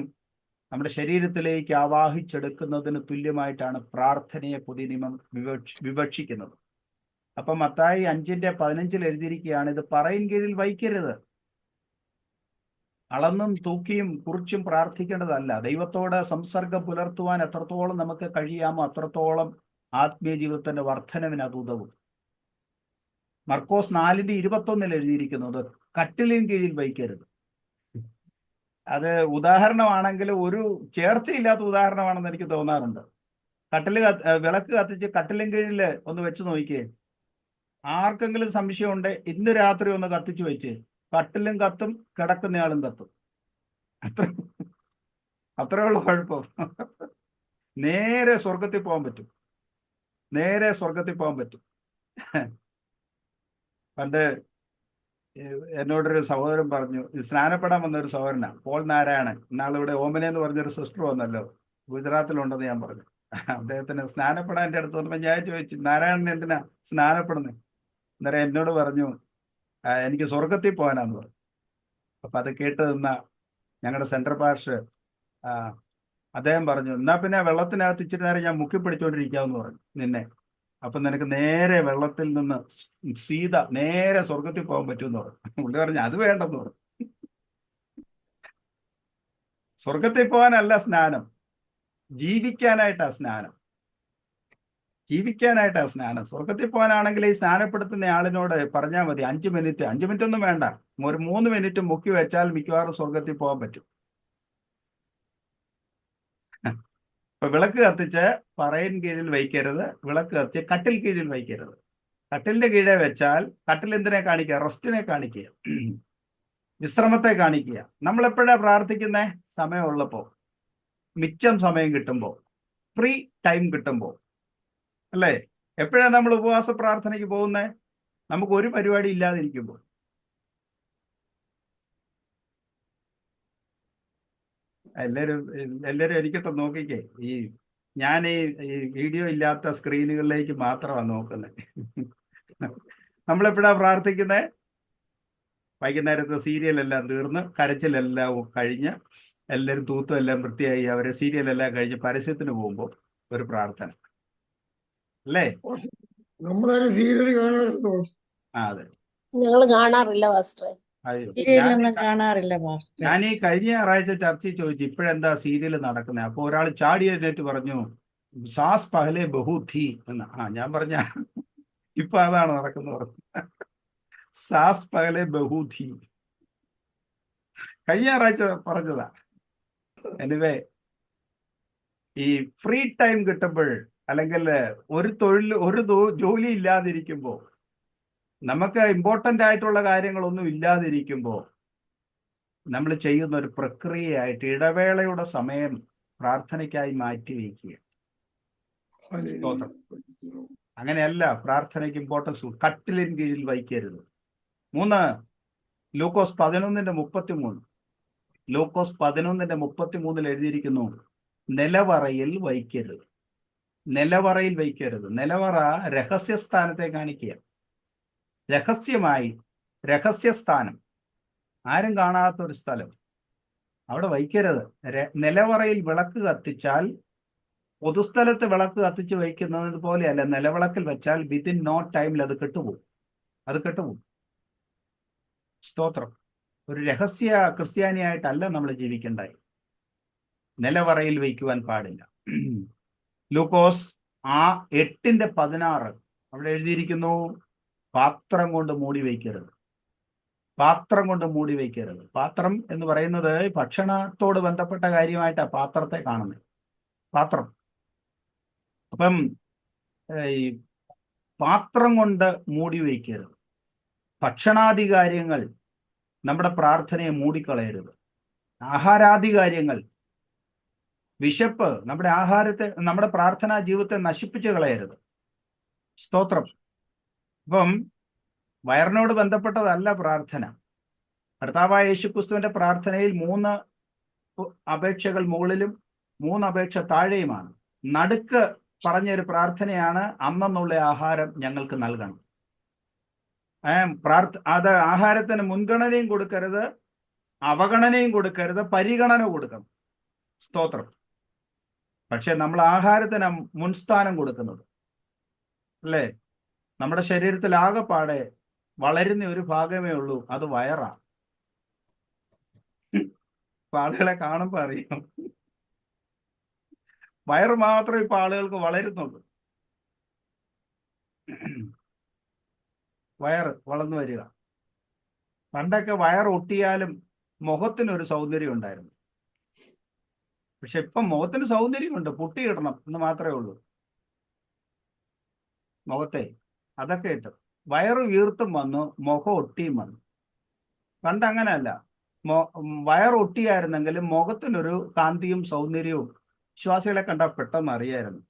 നമ്മുടെ ശരീരത്തിലേക്ക് ആവാഹിച്ചെടുക്കുന്നതിന് തുല്യമായിട്ടാണ് പ്രാർത്ഥനയെ പുതിയ നിയമം വിവക്ഷിക്കുന്നത്. അപ്പം മത്തായി 5:15 എഴുതിയിരിക്കുകയാണ്, ഇത് പറയിൻ കീഴിൽ വയ്ക്കരുത്. അളന്നും തൂക്കിയും കുറിച്ചും പ്രാർത്ഥിക്കേണ്ടതല്ല. ദൈവത്തോട് സംസർഗം പുലർത്തുവാൻ എത്രത്തോളം നമുക്ക് കഴിയാമോ അത്രത്തോളം ആത്മീയ ജീവിതത്തിന്റെ വർധനവിന് അത് ഉതകും. മർക്കോസ് 4:21 എഴുതിയിരിക്കുന്നത് കട്ടിലിൻ കീഴിൽ വയ്ക്കരുത്. അത് ഉദാഹരണമാണെങ്കിൽ ഒരു ചേർച്ചയില്ലാത്ത ഉദാഹരണമാണെന്ന് എനിക്ക് തോന്നാറുണ്ട്. വിളക്ക് കത്തിച്ച് കട്ടിലിൻ കീഴിൽ ഒന്ന് വെച്ച് നോക്കിയേ. ആർക്കെങ്കിലും സംശയമുണ്ട്, ഇന്ന് രാത്രി ഒന്ന് കത്തിച്ചു വെച്ച്, കട്ടിലും കത്തും കിടക്കുന്നയാളും കത്തും. അത്രേ ഉള്ളൂ കുഴപ്പം. നേരെ സ്വർഗത്തിൽ പോകാൻ പറ്റും, നേരെ സ്വർഗത്തിൽ പോകാൻ പറ്റും. പണ്ട് എന്നോടൊരു സഹോദരൻ പറഞ്ഞു, സ്നാനപ്പെടാൻ വന്ന ഒരു സഹോദരനാണ്, പോൾ നാരായണൻ. ഇന്നാളിവിടെ ഓമന എന്ന് പറഞ്ഞൊരു സിസ്റ്റർ വന്നല്ലോ, ഗുജറാത്തിലുണ്ടെന്ന് ഞാൻ പറഞ്ഞു. അദ്ദേഹത്തിന് സ്നാനപ്പെടാൻ എൻ്റെ അടുത്ത് വന്നപ്പോൾ ഞാൻ ചോദിച്ചു, നാരായണൻ എന്തിനാ സ്നാനപ്പെടുന്നത്? അന്നേരം എന്നോട് പറഞ്ഞു, എനിക്ക് സ്വർഗത്തിൽ പോകാനാന്ന് പറഞ്ഞു. അപ്പം അത് കേട്ട് നിന്ന ഞങ്ങളുടെ സെൻട്രൽ പാസ്റ്റർ അദ്ദേഹം പറഞ്ഞു, എന്നാ പിന്നെ വെള്ളത്തിനകത്ത് ഇച്ചിരി നേരം ഞാൻ മുക്കി പിടിച്ചോണ്ടിരിക്കാമെന്ന് പറഞ്ഞു നിന്നെ. അപ്പം നിനക്ക് നേരെ വെള്ളത്തിൽ നിന്ന് സീത നേരെ സ്വർഗത്തിൽ പോകാൻ പറ്റുമെന്ന് പറഞ്ഞു. പുള്ളി പറഞ്ഞു അത് വേണ്ടെന്ന് പറഞ്ഞു. സ്വർഗത്തിൽ പോകാനല്ല സ്നാനം, ജീവിക്കാനായിട്ടാ സ്നാനം, ജീവിക്കാനായിട്ടാ സ്നാനം. സ്വർഗത്തിൽ പോകാനാണെങ്കിൽ ഈ സ്നാനപ്പെടുത്തുന്ന ആളിനോട് പറഞ്ഞാൽ മതി, 5 മിനിറ്റ് ഒന്നും വേണ്ട, ഒരു 3 മിനിറ്റ് മുക്കി വെച്ചാൽ മിക്കവാറും സ്വർഗത്തിൽ പോകാൻ പറ്റും. ഇപ്പൊ വിളക്ക് കത്തിച്ച് പറയിൻ കീഴിൽ വയ്ക്കരുത്, വിളക്ക് കത്തിച്ച് കട്ടിൽ കീഴിൽ വയ്ക്കരുത്. കട്ടിലിന്റെ കീഴെ വെച്ചാൽ കട്ടിൽ എന്തിനെ കാണിക്കുക? റെസ്റ്റിനെ കാണിക്കുക, വിശ്രമത്തെ കാണിക്കുക. നമ്മൾ എപ്പോഴാ പ്രാർത്ഥിക്കുന്നേ? സമയമുള്ളപ്പോൾ, മിച്ചം സമയം കിട്ടുമ്പോൾ, ഫ്രീ ടൈം കിട്ടുമ്പോൾ, അല്ലേ? എപ്പോഴാണ് നമ്മൾ ഉപവാസ പ്രാർത്ഥനയ്ക്ക് പോകുന്നത്? നമുക്ക് ഒരു പരിപാടി ഇല്ലാതിരിക്കുമ്പോൾ. എല്ലാവരും എനിക്കിട്ട് നോക്കിക്കേ, ഞാൻ ഈ വീഡിയോ ഇല്ലാത്ത സ്ക്രീനുകളിലേക്ക് മാത്രമാണ് നോക്കുന്നത്. നമ്മളെപ്പോഴാ പ്രാർത്ഥിക്കുന്നത്? വൈകുന്നേരത്തെ സീരിയലെല്ലാം തീർന്ന്, കരച്ചിലെല്ലാം കഴിഞ്ഞ്, എല്ലാവരും തൂത്തും എല്ലാം വൃത്തിയായി അവരെ സീരിയലെല്ലാം കഴിഞ്ഞ് പരസ്യത്തിന് പോകുമ്പോൾ ഒരു പ്രാർത്ഥന, അല്ലേ? നമ്മളാരും സീരിയൽ കാണാറുണ്ടോ? അതെ, ഞങ്ങൾ കാണാറില്ല പാസ്റ്ററെ. സീരിയലൊന്നും കാണാറില്ല പാസ്റ്റർ. ഞാൻ ഈ കഴിഞ്ഞ ഞായറാഴ്ച ചർച്ചയിൽ ചോദിച്ചു, ഇപ്പോഴെന്താ സീരിയൽ നടക്കുന്നത്? അപ്പോൾ ഒരാൾ ചാടി എഴുന്നേറ്റ് പറഞ്ഞു, സാസ് പഹലെ ബഹു ഥി എന്ന്. ഞാൻ പറഞ്ഞ ഇപ്പൊ അതാണ് നടക്കുന്നത്. സാസ് പഹലെ ബഹു ഥി കഴിഞ്ഞ ഞായറാഴ്ച പറഞ്ഞതാ. എനിവേ, ഈ ഫ്രീ ടൈം കിട്ടുമ്പോൾ, അല്ലെങ്കിൽ ഒരു ജോലി ഇല്ലാതിരിക്കുമ്പോൾ, നമുക്ക് ഇമ്പോർട്ടൻ്റ് ആയിട്ടുള്ള കാര്യങ്ങളൊന്നും ഇല്ലാതിരിക്കുമ്പോൾ നമ്മൾ ചെയ്യുന്ന ഒരു പ്രക്രിയയായിട്ട് ഇടവേളയുടെ സമയം പ്രാർത്ഥനയ്ക്കായി മാറ്റി വയ്ക്കുക. സ്തോത്രം. അങ്ങനെയല്ല പ്രാർത്ഥനയ്ക്ക് ഇമ്പോർട്ടൻസ്. കട്ടിലിൻ കീഴിൽ വയ്ക്കരുത്. 3 ലൂക്കോസ് 11:33. ലൂക്കോസ് 11:33 എഴുതിയിരിക്കുന്നു, നിലവറയിൽ വയ്ക്കരുത്. നിലവറയിൽ വയ്ക്കരുത്. നിലവറ രഹസ്യസ്ഥാനത്തെ കാണിക്കുക. രഹസ്യസ്ഥാനം, ആരും കാണാത്തൊരു സ്ഥലം, അവിടെ വയ്ക്കരുത്. നിലവറയിൽ വിളക്ക് കത്തിച്ചാൽ, പൊതുസ്ഥലത്ത് വിളക്ക് കത്തിച്ച് വയ്ക്കുന്നത് പോലെയല്ല, നിലവിളക്കിൽ വെച്ചാൽ വിത്തിൻ നോ ടൈമിൽ അത് കെട്ടുപോകും. സ്തോത്രം. ഒരു രഹസ്യ ക്രിസ്ത്യാനിയായിട്ടല്ല നമ്മൾ ജീവിക്കേണ്ടായി. നിലവറയിൽ വയ്ക്കുവാൻ പാടില്ല. ലൂക്കോസ് 8:16 അവിടെ എഴുതിയിരിക്കുന്നു, പാത്രം കൊണ്ട് മൂടി വയ്ക്കരുത്. പാത്രം കൊണ്ട് മൂടി വയ്ക്കരുത്. പാത്രം എന്ന് പറയുന്നത് ഭക്ഷണത്തോട് ബന്ധപ്പെട്ട കാര്യമായിട്ടാണ് പാത്രത്തെ കാണുന്നത്. പാത്രം. അപ്പം ഈ പാത്രം കൊണ്ട് മൂടി വയ്ക്കരുത്. ഭക്ഷണാദി കാര്യങ്ങൾ നമ്മുടെ പ്രാർത്ഥനയെ മൂടിക്കളയരുത്. ആഹാരാദി കാര്യങ്ങൾ, വിശപ്പ് നമ്മുടെ പ്രാർത്ഥനാ ജീവിതത്തെ നശിപ്പിച്ച് കളയരുത്. സ്തോത്രം. അപ്പം വയറിനോട് ബന്ധപ്പെട്ടതല്ല പ്രാർത്ഥന. കർത്താവായ യേശുക്രിസ്തുവിന്റെ പ്രാർത്ഥനയിൽ 3 അപേക്ഷകൾ മുകളിലും 3 അപേക്ഷ താഴെയുമാണ്. നടുക്ക് പറഞ്ഞൊരു പ്രാർത്ഥനയാണ്, അന്നുള്ള ആഹാരം ഞങ്ങൾക്ക് നൽകണം. അത് ആഹാരത്തിന് മുൻഗണനയും കൊടുക്കരുത്, അവഗണനയും കൊടുക്കരുത്, പരിഗണന കൊടുക്കണം. സ്തോത്രം. പക്ഷെ നമ്മൾ ആഹാരത്തിന് മുൻസ്ഥാനം കൊടുക്കുന്നത്, അല്ലേ? നമ്മുടെ ശരീരത്തിൽ ആകെപ്പാടെ വളരുന്ന ഒരു ഭാഗമേ ഉള്ളൂ, അത് വയറാണ്. ആളുകളെ കാണുമ്പോൾ അറിയാം, വയറ് മാത്രമേ ഇപ്പൊ ആളുകൾക്ക് വളരുന്നുള്ളൂ. വയറ് വളർന്നു വരിക. പണ്ടൊക്കെ വയർ ഒട്ടിയാലും മുഖത്തിനൊരു സൗന്ദര്യം ഉണ്ടായിരുന്നു. പക്ഷെ ഇപ്പം മുഖത്തിന് സൗന്ദര്യമുണ്ട്, പൊട്ടിയിടണം എന്ന് മാത്രമേ ഉള്ളൂ മുഖത്തെ. അതൊക്കെ ഇട്ട് വയറ് വീർത്തും വന്നു, മുഖം ഒട്ടിയും വന്നു. പണ്ട് അങ്ങനെയല്ല, വയർ ഒട്ടിയായിരുന്നെങ്കിലും മുഖത്തിനൊരു കാന്തിയും സൗന്ദര്യവും വിശ്വാസികളെ കണ്ടാൽ പെട്ടെന്ന് അറിയായിരുന്നു.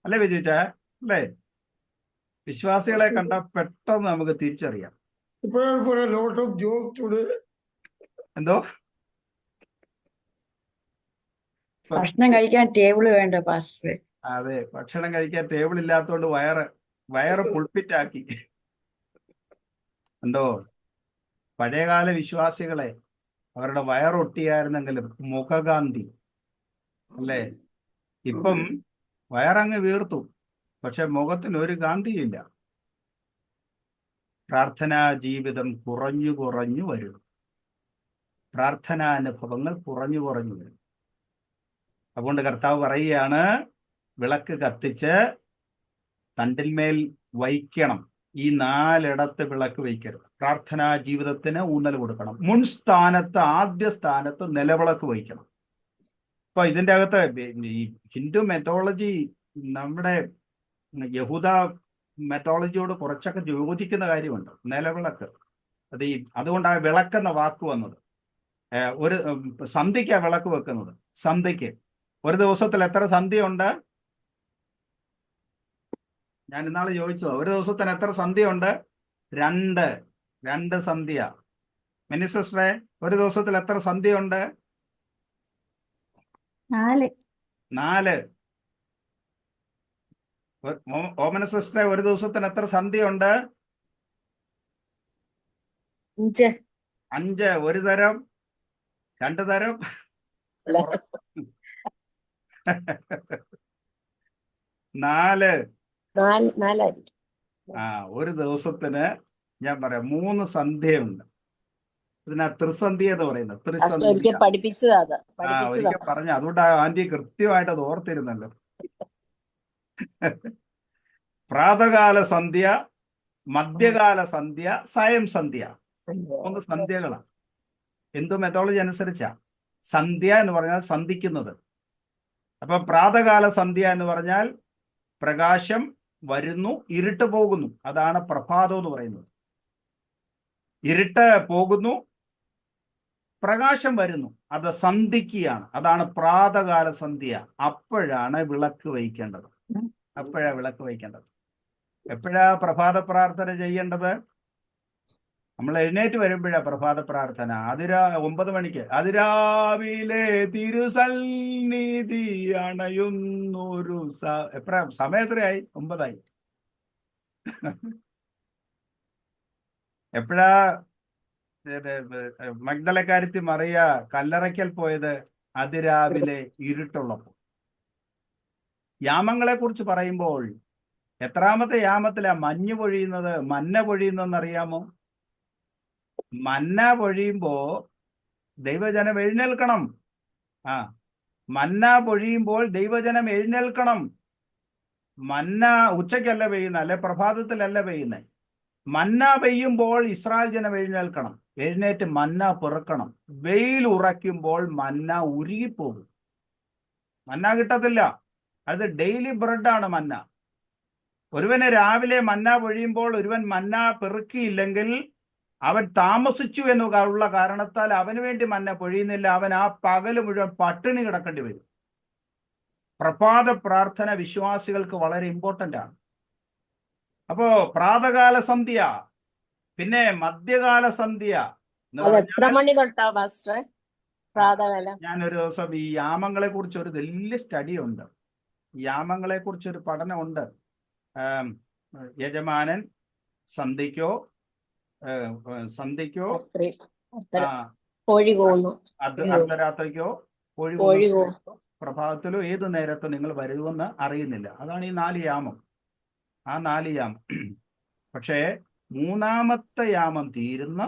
അല്ലേ വിജയിച്ച? അല്ലേ? വിശ്വാസികളെ കണ്ടാൽ പെട്ടെന്ന് നമുക്ക് തിരിച്ചറിയാം. എന്തോ? ഭക്ഷണം കഴിക്കാൻ ടേബിള് വേണ്ട പാസ്റ്ററെ. അതെ, ഭക്ഷണം കഴിക്കാൻ ടേബിൾ ഇല്ലാത്തതുകൊണ്ട് വയറ് പുൾപ്പിറ്റാക്കി. എന്തോ പഴയകാല വിശ്വാസികളെ അവരുടെ വയറൊട്ടിയായിരുന്നെങ്കിലും മുഖകാന്തി, അല്ലേ? ഇപ്പം വയറങ്ങ് വീർത്തു, പക്ഷെ മുഖത്തിന് ഒരു കാന്തിയില്ല. പ്രാർത്ഥനാ ജീവിതം കുറഞ്ഞു കുറഞ്ഞു വരുന്നു. പ്രാർത്ഥനാനുഭവങ്ങൾ കുറഞ്ഞു കുറഞ്ഞു വരും. അതുകൊണ്ട് കർത്താവ് പറയുകയാണ്, വിളക്ക് കത്തിച്ച് തണ്ടിന്മേൽ വയ്ക്കണം. ഈ 4 വിളക്ക് വയ്ക്കരുത്. പ്രാർത്ഥനാ ജീവിതത്തിന് ഊന്നൽ കൊടുക്കണം. മുൻസ്ഥാനത്ത്, ആദ്യ സ്ഥാനത്ത് നിലവിളക്ക് വയ്ക്കണം. ഇപ്പൊ ഇതിൻ്റെ അകത്ത് ഈ ഹിന്ദു മെത്തോളജി നമ്മുടെ യഹൂദ മെത്തോളജിയോട് കുറച്ചൊക്കെ യോജിക്കുന്ന കാര്യമുണ്ട്. നിലവിളക്ക്, അതുകൊണ്ടാണ് വിളക്കെന്ന വാക്ക് വന്നത്. ഒരു സന്ധ്യയ്ക്കാണ് വിളക്ക് വെക്കുന്നത്. സന്ധ്യയ്ക്ക് ഒരു ദിവസത്തിൽ എത്ര സന്ധ്യയുണ്ട്? ഞാൻ ഇന്നാളെ ചോദിച്ചത്, ഒരു ദിവസത്തിന് എത്ര സന്ധ്യയുണ്ട്? 2 സന്ധ്യ. മിനി സിസ്റ്ററെ, ഒരു ദിവസത്തിൽ എത്ര സന്ധ്യയുണ്ട്? 4. ഓമന സിസ്റ്ററെ, ഒരു ദിവസത്തിന് എത്ര സന്ധ്യയുണ്ട്? 5. ഒരു തരം, 2 തരം, 4. ഒരു ദിവസത്തിന് ഞാൻ പറയാം 3 സന്ധ്യയുണ്ട്. ഇതിനാ ത്രിസന്ധ്യ എന്ന് പറയുന്നത്. ത്രിസന്ധ്യ ഒരിക്കൽ പറഞ്ഞ, അതുകൊണ്ടാണ് ആന്റി കൃത്യമായിട്ട് അത് ഓർത്തിരുന്നല്ലോ. പ്രാതകാല സന്ധ്യ, മധ്യകാല സന്ധ്യ, സായം സന്ധ്യ. 3 സന്ധ്യകളാണ്. ഹിന്ദു മെത്തോളജി അനുസരിച്ചാ സന്ധ്യ എന്ന് പറഞ്ഞാൽ സന്ധിക്കുന്നത്. അപ്പൊ പ്രാതകാല സന്ധ്യ എന്ന് പറഞ്ഞാൽ പ്രകാശം വരുന്നു, ഇരുട്ട് പോകുന്നു. അതാണ് പ്രഭാതം എന്ന് പറയുന്നത്. ഇരുട്ട് പോകുന്നു, പ്രകാശം വരുന്നു, അത് സന്ധിക്കുകയാണ്. അതാണ് പ്രാതകാല സന്ധ്യ. അപ്പോഴാണ് വിളക്ക് വയ്ക്കേണ്ടത്. എപ്പോഴാ പ്രഭാത പ്രാർത്ഥന ചെയ്യേണ്ടത്? നമ്മൾ എഴുന്നേറ്റ് വരുമ്പോഴാ പ്രഭാത പ്രാർത്ഥന. 9 മണിക്ക് അതിരാവിലെ തിരുസന്നിധി അണയുന്നൊരു എപ്പോഴാ? സമയം എത്രയായി? 9 എപ്പോഴാ മഗ്ദലക്കാരത്തി മറിയ കല്ലറയ്ക്കൽ പോയത്? അതിരാവിലെ ഇരുട്ടുള്ളപ്പോൾ. യാമങ്ങളെ കുറിച്ച് പറയുമ്പോൾ എത്രാമത്തെ യാമത്തിലാ മഞ്ഞ് പൊഴിയുന്നത്, മന്ന പൊഴിയുന്നതെന്നറിയാമോ? മന്ന പൊഴിയുമ്പോ ദൈവജനം എഴുന്നേൽക്കണം. മന്ന പൊഴിയുമ്പോൾ ദൈവജനം എഴുന്നേൽക്കണം. മന്ന ഉച്ചയ്ക്കല്ല പെയ്യുന്നത്, അല്ലെ പ്രഭാതത്തിലല്ല പെയ്യുന്നത്. മന്ന പെയ്യുമ്പോൾ ഇസ്രായേൽ ജനം എഴുന്നേൽക്കണം. എഴുന്നേറ്റ് മന്ന പെറുക്കണം. വെയിൽ ഉറയ്ക്കുമ്പോൾ മന്ന ഉരുകിപ്പോകും. മന്ന കിട്ടത്തില്ല. അത് ഡെയിലി ബ്രെഡാണ് മന്ന. ഒരുവന് രാവിലെ മന്ന പൊഴിയുമ്പോൾ ഒരുവൻ മന്ന പെറുക്കിയില്ലെങ്കിൽ അവൻ താമസിച്ചു എന്നുള്ള കാരണത്താൽ അവന് വേണ്ടി മന്ന പൊഴിയുന്നില്ല. അവൻ ആ പകല് മുഴുവൻ പട്ടിണി കിടക്കേണ്ടി വരും. പ്രഭാത പ്രാർത്ഥന വിശ്വാസികൾക്ക് വളരെ ഇമ്പോർട്ടൻ്റ് ആണ്. അപ്പോ പ്രാതകാല സന്ധ്യ, പിന്നെ മധ്യകാല സന്ധ്യ. എത്ര മണി തൊട്ടാ പാസ്റ്റർ പ്രാതകാലം? ഞാനൊരു ദിവസം ഈ യാമങ്ങളെ കുറിച്ച് ഒരു വലിയ സ്റ്റഡി ഉണ്ട്. യാമങ്ങളെ കുറിച്ചൊരു പഠനമുണ്ട്. യജമാനൻ സന്ധ്യയ്ക്കോ അർദ്ധരാത്രിക്കോ കോഴി പ്രഭാതത്തിലോ ഏത് നേരത്തോ നിങ്ങൾ വരുമെന്ന് അറിയുന്നില്ല. അതാണ് ഈ 4 യാമം. ആ 4 യാമം. പക്ഷേ 3-ാമത്തെ യാമം തീരുന്ന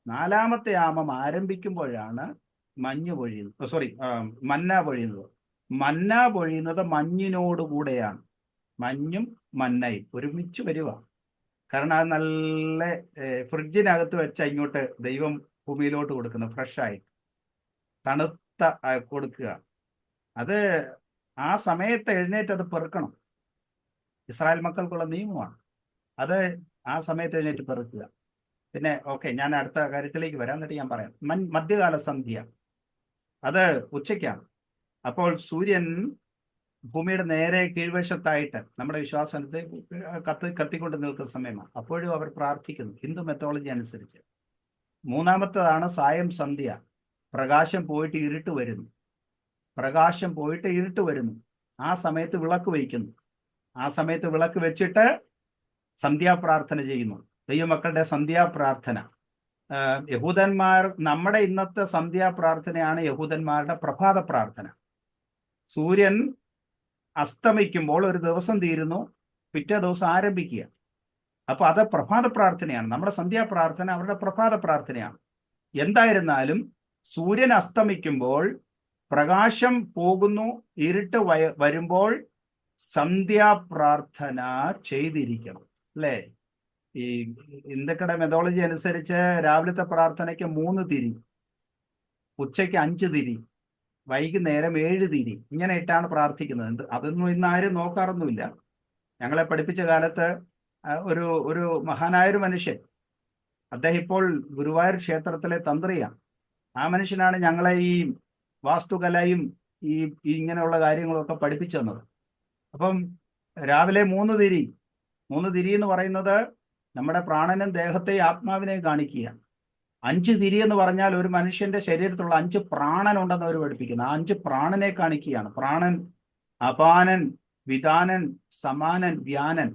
4-ാമത്തെ യാമം ആരംഭിക്കുമ്പോഴാണ് മഞ്ഞ് പൊഴിയുന്നത്. മന്ന പൊഴിയുന്നത്. മന്ന പൊഴിയുന്നത് മഞ്ഞിനോടുകൂടെയാണ്. മഞ്ഞും മന്നയും ഒരുമിച്ച് വരുക. കാരണം അത് നല്ല ഫ്രിഡ്ജിനകത്ത് വെച്ച ഇങ്ങോട്ട് ദൈവം ഭൂമിയിലോട്ട് കൊടുക്കുന്നു, ഫ്രഷായി തണുത്ത കൊടുക്കുക. അത് ആ സമയത്ത് എഴുന്നേറ്റ് അത് പെറുക്കണം. ഇസ്രായേൽ മക്കൾക്കുള്ള നിയമമാണ് അത്. ആ സമയത്ത് എഴുന്നേറ്റ് പെറുക്കുക. പിന്നെ ഓക്കെ, ഞാൻ അടുത്ത കാര്യത്തിലേക്ക് വരാൻ, എന്നിട്ട് ഞാൻ പറയാം. മധ്യകാല സന്ധ്യ അത് ഉച്ചയ്ക്കാണ്. അപ്പോൾ സൂര്യൻ ഭൂമിയുടെ നേരെ കീഴ്വശത്തായിട്ട് നമ്മുടെ വിശ്വാസത്തെ കത്തിക്കൊണ്ട് നിൽക്കുന്ന സമയമാണ്. അപ്പോഴും അവർ പ്രാർത്ഥിക്കുന്നു ഹിന്ദു മെത്തോളജി അനുസരിച്ച്. മൂന്നാമത്തേതാണ് സായം സന്ധ്യ. പ്രകാശം പോയിട്ട് ഇരുട്ട് വരുന്നു. പ്രകാശം പോയിട്ട് ഇരുട്ട് വരുന്നു. ആ സമയത്ത് വിളക്ക് വയ്ക്കുന്നു. ആ സമയത്ത് വിളക്ക് വെച്ചിട്ട് സന്ധ്യാപ്രാർത്ഥന ചെയ്യുന്നു. ദൈവമക്കളുടെ സന്ധ്യാപ്രാർത്ഥന. യഹൂദന്മാർ, നമ്മുടെ ഇന്നത്തെ സന്ധ്യാപ്രാർത്ഥനയാണ് യഹൂദന്മാരുടെ പ്രഭാത പ്രാർത്ഥന. സൂര്യൻ അസ്തമിക്കുമ്പോൾ ഒരു ദിവസം തീരുന്നു, പിറ്റേ ദിവസം ആരംഭിക്കുക. അപ്പൊ അത് പ്രഭാത പ്രാർത്ഥനയാണ്. നമ്മുടെ സന്ധ്യാപ്രാർത്ഥന അവരുടെ പ്രഭാത പ്രാർത്ഥനയാണ്. എന്തായിരുന്നാലും സൂര്യൻ അസ്തമിക്കുമ്പോൾ പ്രകാശം പോകുന്നു, ഇരുട്ട് വരുമ്പോൾ സന്ധ്യാപ്രാർത്ഥന ചെയ്തിരിക്കണം, അല്ലേ? ഈ ഹിന്ദുക്കളുടെ മെത്തോളജി അനുസരിച്ച് രാവിലത്തെ പ്രാർത്ഥനയ്ക്ക് 3 തിരി, ഉച്ചയ്ക്ക് 5 തിരി, വൈകുന്നേരം 7 തിരി, ഇങ്ങനെ ഇട്ടാണ് പ്രാർത്ഥിക്കുന്നത്. അതൊന്നും ഇന്ന് ആരും നോക്കാറൊന്നുമില്ല. ഞങ്ങളെ പഠിപ്പിച്ച കാലത്ത് ഒരു മഹാനായൊരു മനുഷ്യൻ, അദ്ദേഹം ഇപ്പോൾ ഗുരുവായൂർ ക്ഷേത്രത്തിലെ തന്ത്രിയാണ്. ആ മനുഷ്യനാണ് ഞങ്ങളെ ഈ വാസ്തുകലയും ഈ ഇങ്ങനെയുള്ള കാര്യങ്ങളൊക്കെ പഠിപ്പിച്ചു തന്നത്. അപ്പം രാവിലെ 3 തിരി എന്ന് പറയുന്നത് നമ്മുടെ പ്രാണനും ദേഹത്തെയും ആത്മാവിനെയും കാണിക്കുക. 5 തിരി എന്ന് പറഞ്ഞാൽ ഒരു മനുഷ്യന്റെ ശരീരത്തിലുള്ള 5 പ്രാണൻ ഉണ്ടെന്ന് അവർ പഠിപ്പിക്കുന്നു. ആ 5 പ്രാണനെ കാണിക്കുകയാണ്. പ്രാണൻ, അപാനൻ, വിതാനൻ, സമാനൻ, വ്യാനൻ,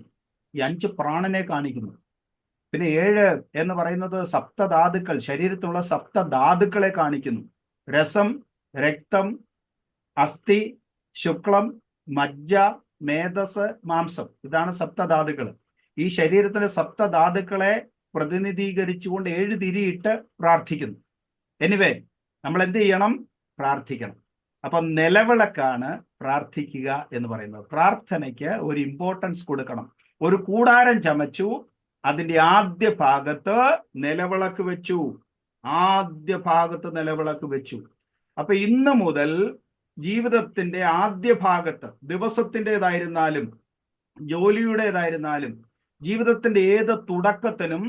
ഈ 5 പ്രാണനെ കാണിക്കുന്നു. പിന്നെ 7 എന്ന് പറയുന്നത് സപ്തധാതുക്കൾ, ശരീരത്തിലുള്ള സപ്തധാതുക്കളെ കാണിക്കുന്നു. രസം, രക്തം, അസ്ഥി, ശുക്ലം, മജ്ജ, മേധസ്, മാംസം. ഇതാണ് സപ്തധാതുക്കൾ. ഈ ശരീരത്തിലെ സപ്തധാതുക്കളെ പ്രതിനിധീകരിച്ചുകൊണ്ട് 7 തിരിയിട്ട് പ്രാർത്ഥിക്കുന്നു. എനിവേ, നമ്മൾ എന്ത് ചെയ്യണം? പ്രാർത്ഥിക്കണം. അപ്പം നിലവിളക്കാണ് പ്രാർത്ഥിക്കുക എന്ന് പറയുന്നത്. പ്രാർത്ഥനയ്ക്ക് ഒരു ഇമ്പോർട്ടൻസ് കൊടുക്കണം. ഒരു കൂടാരം ചമച്ചു, അതിൻ്റെ ആദ്യ ഭാഗത്ത് നിലവിളക്ക് വെച്ചു. ആദ്യ ഭാഗത്ത് നിലവിളക്ക് വെച്ചു. അപ്പൊ ഇന്ന് മുതൽ ജീവിതത്തിന്റെ ആദ്യ ഭാഗത്ത്, ദിവസത്തിൻ്റെതായിരുന്നാലും ജോലിയുടേതായിരുന്നാലും ജീവിതത്തിന്റെ ഏത് തുടക്കത്തിനും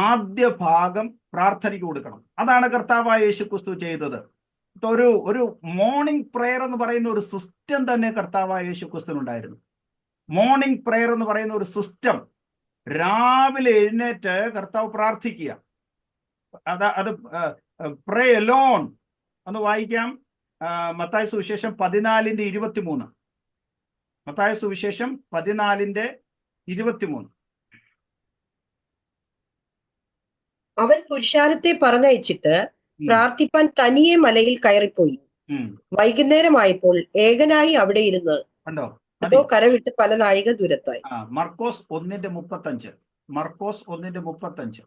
ആദ്യ ഭാഗം പ്രാർത്ഥനയ്ക്ക് കൊടുക്കണം. അതാണ് കർത്താവായ യേശുക്രിസ്തു ചെയ്തത്. ഒരു മോർണിംഗ് പ്രെയർ എന്ന് പറയുന്ന ഒരു സിസ്റ്റം തന്നെ കർത്താവായ യേശുക്രിസ്തുവിനുണ്ടായിരുന്നു. മോർണിംഗ് പ്രെയർ എന്ന് പറയുന്ന ഒരു സിസ്റ്റം. രാവിലെ എഴുന്നേറ്റ് കർത്താവ് പ്രാർത്ഥിക്കുക. അത് പ്രേ അലോൺ ഒന്ന് വായിക്കാം. മത്തായി സുവിശേഷം 14:23. മത്തായി സുവിശേഷം 14:23. അവൻ പുരുഷാരത്തെ പറഞ്ഞയച്ചിട്ട് പ്രാർത്ഥിപ്പാൻ തനിയെ മലയിൽ കയറിപ്പോയി. വൈകുന്നേരമായപ്പോൾ ഏകനായി അവിടെ ഇരുന്ന് കണ്ടോ, അതോ കരവിട്ട് പല നാഴിക ദൂരത്തായി. മർക്കോസ് 1:35. മർക്കോസ് 1:35.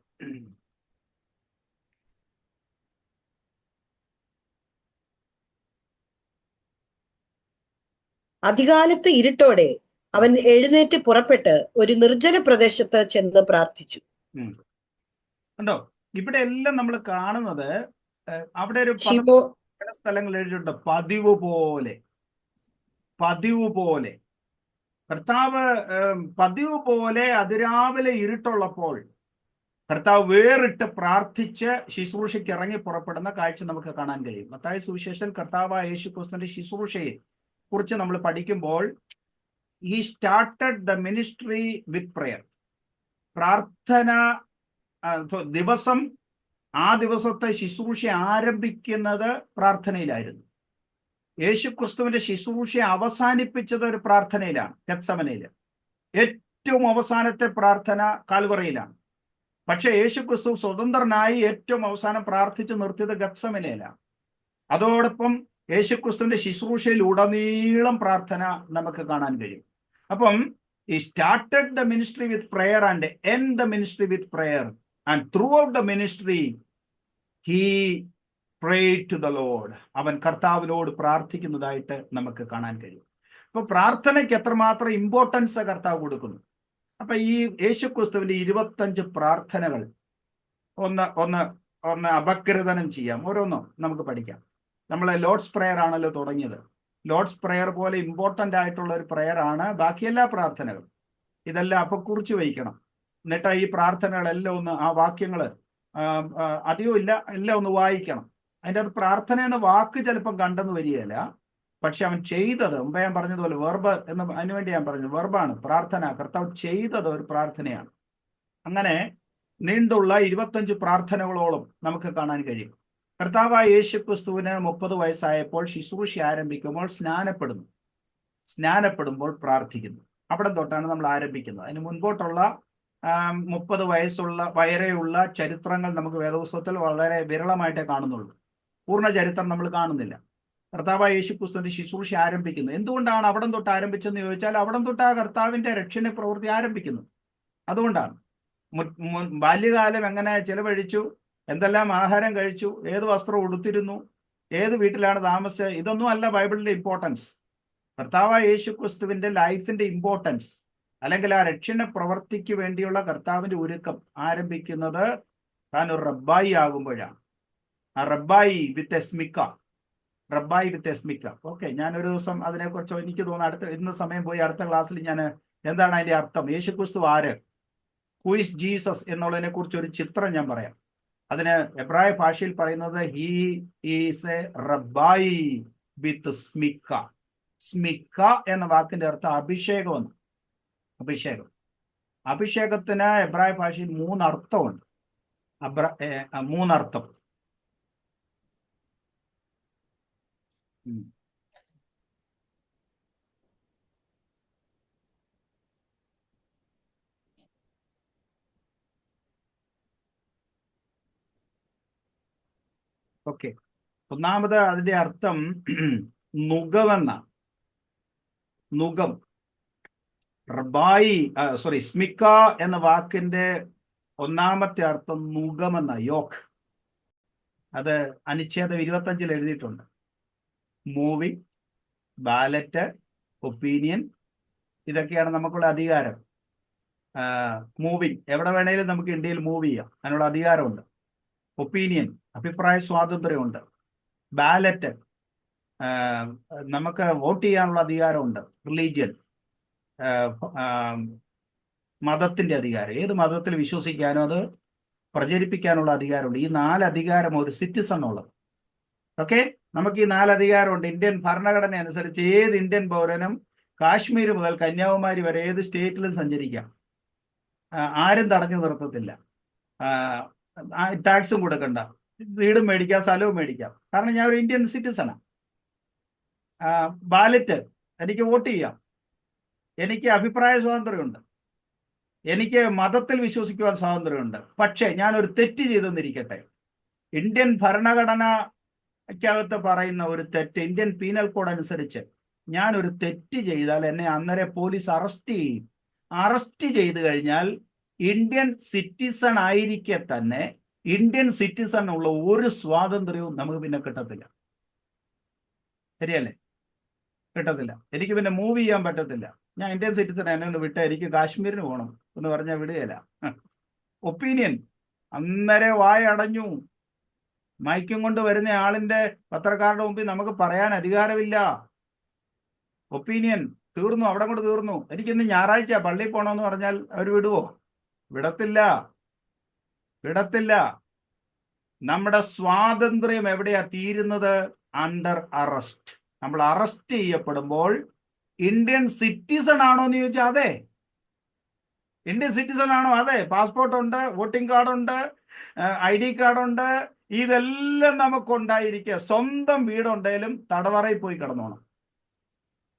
അധികാലത്ത് ഇരുട്ടോടെ അവൻ എഴുന്നേറ്റ് പുറപ്പെട്ട് ഒരു നിർജ്ജന പ്രദേശത്ത് ചെന്ന് പ്രാർത്ഥിച്ചു. കണ്ടോ, ഇവിടെ എല്ലാം നമ്മൾ കാണുന്നത് അവിടെ ഒരു സ്ഥലങ്ങൾ എഴുതിയിട്ടുണ്ട്. പതിവ് പോലെ കർത്താവ് പതിവ് പോലെ അതിരാവിലെ ഇരുട്ടുള്ളപ്പോൾ കർത്താവ് വേറിട്ട് പ്രാർത്ഥിച്ച് ശുശ്രൂഷയ്ക്ക് ഇറങ്ങി പുറപ്പെടുന്ന കാഴ്ച നമുക്ക് കാണാൻ കഴിയും. മത്തായി സുവിശേഷൻ കർത്താവായ യേശുക്രിസ്തുവിന്റെ ശുശ്രൂഷയെ കുറിച്ച് നമ്മൾ പഠിക്കുമ്പോൾ he started the ministry with prayer. പ്രാർത്ഥന ദിവസം, ആ ദിവസത്തെ ശുശ്രൂഷ ആരംഭിക്കുന്നത് പ്രാർത്ഥനയിലായിരുന്നു. യേശുക്രിസ്തുവിന്റെ ശുശ്രൂഷ അവസാനിപ്പിച്ചത് ഒരു പ്രാർത്ഥനയിലാണ്, ഗെത്സമനയിൽ. ഏറ്റവും അവസാനത്തെ പ്രാർത്ഥന കാൽവറിയിലാണ്. പക്ഷെ യേശുക്രിസ്തു സ്വതന്ത്രനായി ഏറ്റവും അവസാനം പ്രാർത്ഥിച്ചു നിർത്തിയത് ഗെത്സമനയിലാണ്. അതോടൊപ്പം യേശുക്രിസ്തുവിന്റെ ശുശ്രൂഷയിൽ ഉടനീളം പ്രാർത്ഥന നമുക്ക് കാണാൻ കഴിയും. അപ്പം he started the ministry with prayer and end the ministry with prayer, and throughout the ministry he prayed to the Lord. അവൻ കർത്താവിനോട് പ്രാർത്ഥിക്കുന്നതായിട്ട് നമുക്ക് കാണാൻ കഴിയും. അപ്പൊ പ്രാർത്ഥനയ്ക്ക് എത്രമാത്രം ഇമ്പോർട്ടൻസ് കർത്താവ് കൊടുക്കുന്നു. അപ്പൊ ഈ യേശുക്രിസ്തുവിന്റെ 25 പ്രാർത്ഥനകൾ ഒന്ന് ഒന്ന് ഒന്ന് അപഗ്രഥനം ചെയ്യാം. ഓരോന്നും നമുക്ക് പഠിക്കാം. നമ്മൾ ലോർഡ്സ് പ്രെയർ ആണല്ലോ തുടങ്ങിയത്. ലോർഡ്സ് പ്രെയർ പോലെ ഇമ്പോർട്ടൻ്റ് ആയിട്ടുള്ള ഒരു പ്രെയർ ആണ് ബാക്കി എല്ലാ പ്രാർത്ഥനകളും. ഇതെല്ലാം അപ്പൊ കുറിച്ച് വയ്ക്കണം. എന്നിട്ട് ഈ പ്രാർത്ഥനകളെല്ലാം ഒന്ന് ആ വാക്യങ്ങൾ അധികം ഇല്ല, എല്ലാം ഒന്ന് വായിക്കണം. അതിൻ്റെ അത് പ്രാർത്ഥന എന്ന വാക്ക് ചിലപ്പം കണ്ടെന്ന് വരികയില്ല, പക്ഷെ അവൻ ചെയ്തത് മുമ്പേ ഞാൻ പറഞ്ഞതുപോലെ വെർബ് എന്ന് അതിനുവേണ്ടി ഞാൻ പറഞ്ഞു, വെർബാണ് പ്രാർത്ഥന. കർത്താവ് ചെയ്തത് ഒരു പ്രാർത്ഥനയാണ്. അങ്ങനെ നീണ്ടുള്ള 25 പ്രാർത്ഥനകളോളം നമുക്ക് കാണാൻ കഴിയും. കർത്താവായ യേശുക്രിസ്തുവിന് 30 വയസ്സായപ്പോൾ ശുശ്രൂഷ ആരംഭിക്കുമ്പോൾ സ്നാനപ്പെടുമ്പോൾ പ്രാർത്ഥിക്കുന്നു. അവിടെ തൊട്ടാണ് നമ്മൾ ആരംഭിക്കുന്നത്. അതിന് മുൻപോട്ടുള്ള 30 വരെയുള്ള ചരിത്രങ്ങൾ നമുക്ക് വേദപുസ്തകത്തിൽ വളരെ വിരളമായിട്ടേ കാണുന്നുള്ളൂ. പൂർണ്ണ ചരിത്രം നമ്മൾ കാണുന്നില്ല. കർത്താവായ യേശുക്രിസ്തുവിന്റെ ശുശ്രൂഷ ആരംഭിക്കുന്നു. എന്തുകൊണ്ടാണ് അവിടം തൊട്ട് ആരംഭിച്ചെന്ന് ചോദിച്ചാൽ, അവിടം തൊട്ട് ആ കർത്താവിന്റെ രക്ഷണ പ്രവൃത്തി ആരംഭിക്കുന്നു. അതുകൊണ്ടാണ് ബാല്യകാലം എങ്ങനെ ചെലവഴിച്ചു, എന്തെല്ലാം ആഹാരം കഴിച്ചു, ഏത് വസ്ത്രം ഉടുത്തിരുന്നു, ഏത് വീട്ടിലാണ് താമസിച്ചത്, ഇതൊന്നും അല്ല ബൈബിളിന്റെ ഇമ്പോർട്ടൻസ്. കർത്താവായ യേശുക്രിസ്തുവിന്റെ ലൈഫിന്റെ ഇമ്പോർട്ടൻസ് അല്ലെങ്കിൽ ആ രക്ഷണ പ്രവർത്തിക്ക് വേണ്ടിയുള്ള കർത്താവിന്റെ ഒരുക്കം ആരംഭിക്കുന്നത് താൻ ഒരു റബ്ബായി ആകുമ്പോഴാണ്. ആ റബ്ബായി വിത്ത് എസ്മിക്ക. ഓക്കെ, ഞാനൊരു ദിവസം അതിനെക്കുറിച്ച് എനിക്ക് തോന്നുന്നു ഇന്ന് സമയം പോയി അടുത്ത ക്ലാസ്സിൽ ഞാൻ എന്താണ് അതിന്റെ അർത്ഥം, യേശുക്രിസ്തു ആര്, ഹു ഈസ് ജീസസ് എന്നുള്ളതിനെ കുറിച്ച് ഒരു ചിത്രം ഞാൻ പറയാം. അതിന് എബ്രായ ഭാഷയിൽ പറയുന്നത് ഹീ ഈസ് എ റബ്ബായി വിത്ത് സ്മിക്ക എന്ന വാക്കിന്റെ അർത്ഥം അഭിഷേകം. അഭിഷേകത്തിന് എബ്രായ ഭാഷയിൽ 3 അർത്ഥമുണ്ട്. 3 അർത്ഥം. ഓക്കെ, ഒന്നാമത് അതിന്റെ അർത്ഥം നുകം. റബായി സ്മിക്ക എന്ന വാക്കിന്റെ ഒന്നാമത്തെ അർത്ഥം നുകമെന്ന യോക്ക്. അത് അനുച്ഛേദം 25 എഴുതിയിട്ടുണ്ട്. മൂവിങ്, ബാലറ്റ്, ഒപ്പീനിയൻ, ഇതൊക്കെയാണ് നമുക്കുള്ള അധികാരം. മൂവിങ് എവിടെ വേണേലും നമുക്ക് ഇന്ത്യയിൽ മൂവ് ചെയ്യാം, അതിനുള്ള അധികാരമുണ്ട്. ഒപ്പീനിയൻ അഭിപ്രായ സ്വാതന്ത്ര്യമുണ്ട്. ബാലറ്റ് നമുക്ക് വോട്ട് ചെയ്യാനുള്ള അധികാരമുണ്ട്. റിലീജിയൻ മതത്തിന്റെ അധികാരം, ഏത് മതത്തിൽ വിശ്വസിക്കാനോ അത് പ്രചരിപ്പിക്കാനുള്ള അധികാരമുണ്ട്. ഈ 4 അധികാരം ഒരു സിറ്റിസൺ ഉള്ളത്. ഓക്കെ, നമുക്ക് ഈ 4 അധികാരമുണ്ട്. ഇന്ത്യൻ ഭരണഘടന അനുസരിച്ച് ഏത് ഇന്ത്യൻ പൗരനും കാശ്മീർ മുതൽ കന്യാകുമാരി വരെ ഏത് സ്റ്റേറ്റിലും സഞ്ചരിക്കാം. ആരും തടഞ്ഞു നിർത്തത്തില്ല. ടാക്സും കൊടുക്കണ്ട, വീടും മേടിക്കാം, സ്ഥലവും മേടിക്കാം. കാരണം ഞാൻ ഒരു ഇന്ത്യൻ സിറ്റിസണാണ്. ബാലറ്റ്, എനിക്ക് വോട്ട് ചെയ്യാം. എനിക്ക് അഭിപ്രായ സ്വാതന്ത്ര്യമുണ്ട്. എനിക്ക് മതത്തിൽ വിശ്വസിക്കുവാൻ സ്വാതന്ത്ര്യമുണ്ട്. പക്ഷേ ഞാനൊരു തെറ്റ് ചെയ്തെന്നിരിക്കട്ടെ, ഇന്ത്യൻ ഭരണഘടനയ്ക്കകത്ത് പറയുന്ന ഒരു തെറ്റ്, ഇന്ത്യൻ പീനൽ കോഡ് അനുസരിച്ച് ഞാനൊരു തെറ്റ് ചെയ്താൽ എന്നെ അന്നേരം പോലീസ് അറസ്റ്റ് ചെയ്യും. അറസ്റ്റ് ചെയ്ത് കഴിഞ്ഞാൽ ഇന്ത്യൻ സിറ്റിസൺ ആയിരിക്കെ തന്നെ ഇന്ത്യൻ സിറ്റിസൺ ഉള്ള ഒരു സ്വാതന്ത്ര്യവും നമുക്ക് പിന്നെ കിട്ടത്തില്ല. ശരിയല്ലേ? കിട്ടത്തില്ല. എനിക്ക് പിന്നെ മൂവ് ചെയ്യാൻ പറ്റത്തില്ല. ഞാൻ ഇന്ത്യൻ സിറ്റിസൺ എന്നെ ഒന്ന് വിട്ടേ, എനിക്ക് കാശ്മീരിന് പോകണം എന്ന് പറഞ്ഞാൽ വിടുകയില്ല. ഒപ്പീനിയൻ അന്നേരം വായടഞ്ഞു. മൈക്കും കൊണ്ട് വരുന്ന ആളിന്റെ പത്രക്കാരുടെ മുമ്പിൽ നമുക്ക് പറയാൻ അധികാരമില്ല. ഒപ്പീനിയൻ തീർന്നു, അവിടെ കൊണ്ട് തീർന്നു. എനിക്കിന്ന് ഞായറാഴ്ച പള്ളിയിൽ പോകണമെന്ന് പറഞ്ഞാൽ അവർ വിടുവോ? വിടത്തില്ല. നമ്മുടെ സ്വാതന്ത്ര്യം എവിടെയാ തീരുന്നത്? Under arrest. നമ്മൾ അറസ്റ്റ് ചെയ്യപ്പെടുമ്പോൾ ഇന്ത്യൻ സിറ്റിസൺ ആണോ എന്ന് ചോദിച്ചാൽ അതെ. ഇന്ത്യൻ സിറ്റിസൺ ആണോ? അതെ. പാസ്പോർട്ട് ഉണ്ട്, വോട്ടിംഗ് കാർഡുണ്ട്, ID കാർഡുണ്ട്, ഇതെല്ലാം നമുക്കുണ്ടായിരിക്കുക. സ്വന്തം വീടുണ്ടെങ്കിലും തടവറയിൽ പോയി കിടന്നോണം.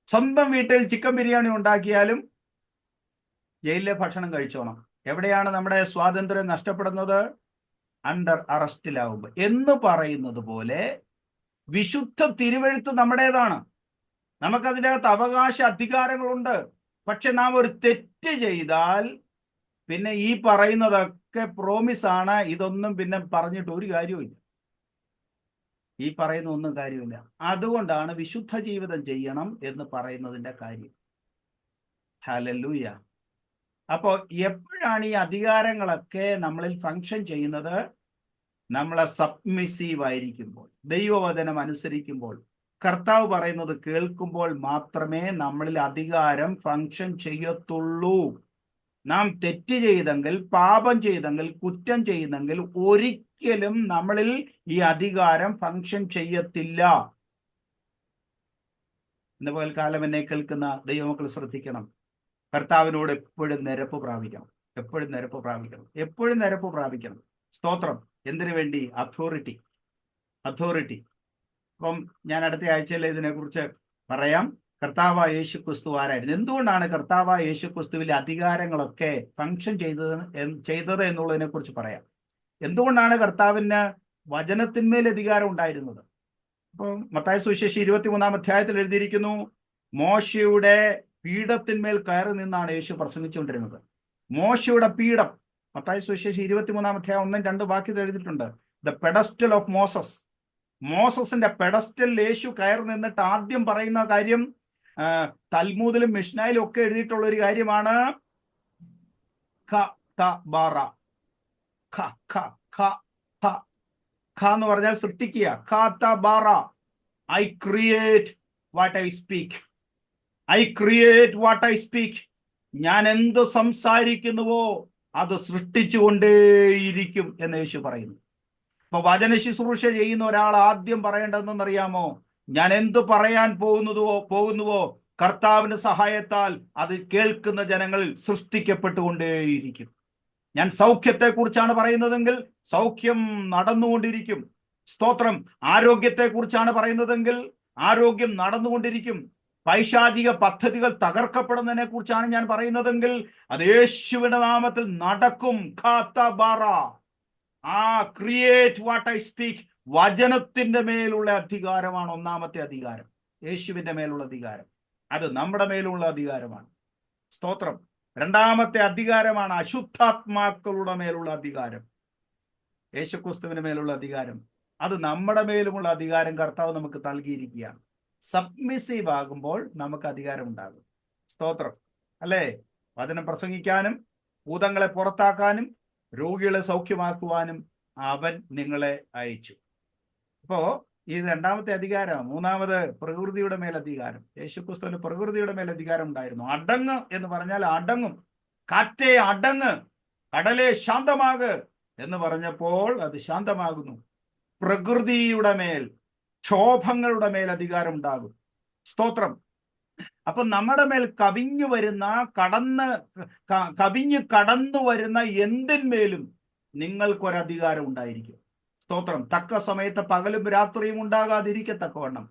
സ്വന്തം വീട്ടിൽ ചിക്കൻ ബിരിയാണി ഉണ്ടാക്കിയാലും ജയിലിലെ ഭക്ഷണം കഴിച്ചോണം. എവിടെയാണ് നമ്മുടെ സ്വാതന്ത്ര്യം നഷ്ടപ്പെടുന്നത്? അണ്ടർ അറസ്റ്റിലാവുമ്പോൾ. എന്ന് പറയുന്നത് പോലെ വിശുദ്ധ തിരുവെഴുത്ത് നമ്മുടേതാണ്. നമുക്കതിനകത്ത് അവകാശ അധികാരങ്ങളുണ്ട്. പക്ഷെ നാം ഒരു തെറ്റ് ചെയ്താൽ പിന്നെ ഈ പറയുന്നതൊക്കെ പ്രോമിസാണ്. ഇതൊന്നും പിന്നെ പറഞ്ഞിട്ട് ഒരു കാര്യവുമില്ല. ഈ പറയുന്ന ഒന്നും കാര്യമില്ല. അതുകൊണ്ടാണ് വിശുദ്ധ ജീവിതം ചെയ്യണം എന്ന് പറയുന്നതിൻ്റെ കാര്യം. ഹല്ലേലൂയ. അപ്പോൾ എപ്പോഴാണ് ഈ അധികാരങ്ങളൊക്കെ നമ്മളിൽ ഫങ്ഷൻ ചെയ്യുന്നത്? നമ്മളെ സബ്മിസീവ് ആയിരിക്കുമ്പോൾ, ദൈവവചനം അനുസരിക്കുമ്പോൾ, കർത്താവ് പറയുന്നത് കേൾക്കുമ്പോൾ മാത്രമേ നമ്മളിൽ അധികാരം ഫങ്ഷൻ ചെയ്യത്തുള്ളൂ. നാം തെറ്റ് ചെയ്തെങ്കിൽ, പാപം ചെയ്തെങ്കിൽ, കുറ്റം ചെയ്യുന്നെങ്കിൽ ഒരിക്കലും നമ്മളിൽ ഈ അധികാരം ഫങ്ഷൻ ചെയ്യത്തില്ല. ഇന്ന് പകൽക്കാലം എന്നെ കേൾക്കുന്ന ദൈവമക്കൾ ശ്രദ്ധിക്കണം. കർത്താവിനോട് എപ്പോഴും നിരപ്പ് പ്രാപിക്കണം, എപ്പോഴും നിരപ്പ് പ്രാപിക്കണം, എപ്പോഴും നിരപ്പ് പ്രാപിക്കണം. സ്തോത്രം. എന്തിനു വേണ്ടി? അതോറിറ്റി. അപ്പം ഞാൻ അടുത്ത ആഴ്ചയിൽ ഇതിനെക്കുറിച്ച് പറയാം. കർത്താവായ യേശു ക്രിസ്തു ആരായിരുന്നു? എന്തുകൊണ്ടാണ് കർത്താവായ യേശു ക്രിസ്തുവിലെ അധികാരങ്ങളൊക്കെ ഫങ്ഷൻ ചെയ്തത് എന്നുള്ളതിനെ കുറിച്ച് പറയാം. എന്തുകൊണ്ടാണ് കർത്താവിന് വചനത്തിന്മേൽ അധികാരം ഉണ്ടായിരുന്നത്? അപ്പം മത്തായി സുവിശേഷം 23-ാം അധ്യായത്തിൽ എഴുതിയിരിക്കുന്നു, മോശയുടെ പീഠത്തിന്മേൽ കയറി നിന്നാണ് യേശു പ്രസംഗിച്ചുകൊണ്ടിരുന്നത്. മോശയുടെ പീഠം, മത്തായി സുവിശേഷം 23-ാം അധ്യായം 1-2 വാക്യത്തിൽ എഴുതിയിട്ടുണ്ട്. The pedestal of Moses. മോസസിന്റെ പെഡസ്റ്റലിൽ യേശു കയറി നിന്നിട്ട് ആദ്യം പറയുന്ന കാര്യം, തൽമൂദിലും മിഷ്നായിലും ഒക്കെ എഴുതിയിട്ടുള്ള ഒരു കാര്യമാണ്, എന്ന് പറഞ്ഞാൽ സൃഷ്ടിക്കുക. I create what I speak. ഞാൻ എന്ത് സംസാരിക്കുന്നുവോ അത് സൃഷ്ടിച്ചുകൊണ്ടേയിരിക്കും എന്ന് യേശു പറയുന്നു. അപ്പൊ വചന ശുശ്രൂഷ ചെയ്യുന്ന ഒരാൾ ആദ്യം പറയേണ്ടതെന്നറിയാമോ? ഞാൻ എന്ത് പറയാൻ പോകുന്നുവോ കർത്താവിന്റെ സഹായത്താൽ അത് കേൾക്കുന്ന ജനങ്ങളിൽ സൃഷ്ടിക്കപ്പെട്ടുകൊണ്ടേയിരിക്കും. ഞാൻ സൗഖ്യത്തെക്കുറിച്ചാണ് പറയുന്നതെങ്കിൽ സൗഖ്യം നടന്നുകൊണ്ടിരിക്കും. സ്തോത്രം. ആരോഗ്യത്തെക്കുറിച്ചാണ് പറയുന്നതെങ്കിൽ ആരോഗ്യം നടന്നുകൊണ്ടിരിക്കും. പൈശാചിക പദ്ധതികൾ തകർക്കപ്പെടുന്നതിനെ കുറിച്ചാണ് ഞാൻ പറയുന്നതെങ്കിൽ അത് യേശുവിന്റെ നാമത്തിൽ നടക്കും. Create what I speak. വചനത്തിന്റെ മേലുള്ള അധികാരമാണ് ഒന്നാമത്തെ അധികാരം. യേശുവിന്റെ മേലുള്ള അധികാരം, അത് നമ്മുടെ മേലുള്ള അധികാരമാണ്. സ്തോത്രം. രണ്ടാമത്തെ അധികാരമാണ് അശുദ്ധാത്മാക്കളുടെ മേലുള്ള അധികാരം. യേശുക്രിസ്തുവിന്റെ മേലുള്ള അധികാരം, അത് നമ്മുടെ മേലുമുള്ള അധികാരം കർത്താവ് നമുക്ക് നൽകിയിരിക്കുകയാണ്. സബ്മിസീവ് ആകുമ്പോൾ നമുക്ക് അധികാരം ഉണ്ടാകും. സ്തോത്രം. അല്ലേ? വചനം പ്രസംഗിക്കാനും ഭൂതങ്ങളെ പുറത്താക്കാനും രോഗികളെ സൗഖ്യമാക്കുവാനും അവൻ നിങ്ങളെ അയച്ചു. അപ്പോ ഈ രണ്ടാമത്തെ അധികാരം. മൂന്നാമത് പ്രകൃതിയുടെ മേൽ അധികാരം. യേശുക്രിസ്തുവിന് പ്രകൃതിയുടെ മേൽ അധികാരം ഉണ്ടായിരുന്നു. അടങ്ങ് എന്ന് പറഞ്ഞാൽ അടങ്ങും. കാറ്റേ അടങ്ങ്, കടലേ ശാന്തമാക് എന്ന് പറഞ്ഞപ്പോൾ അത് ശാന്തമാകുന്നു. പ്രകൃതിയുടെ മേൽ, ക്ഷോഭങ്ങളുടെ മേൽ അധികാരം ഉണ്ടാകും. സ്തോത്രം. അപ്പൊ നമ്മുടെ മേൽ കവിഞ്ഞു കടന്നു വരുന്ന എന്തിന്മേലും നിങ്ങൾക്കൊരധികാരം ഉണ്ടായിരിക്കും. സ്തോത്രം. തക്ക സമയത്ത് പകലും രാത്രിയും ഉണ്ടാകാതിരിക്കത്തക്കവണ്ണം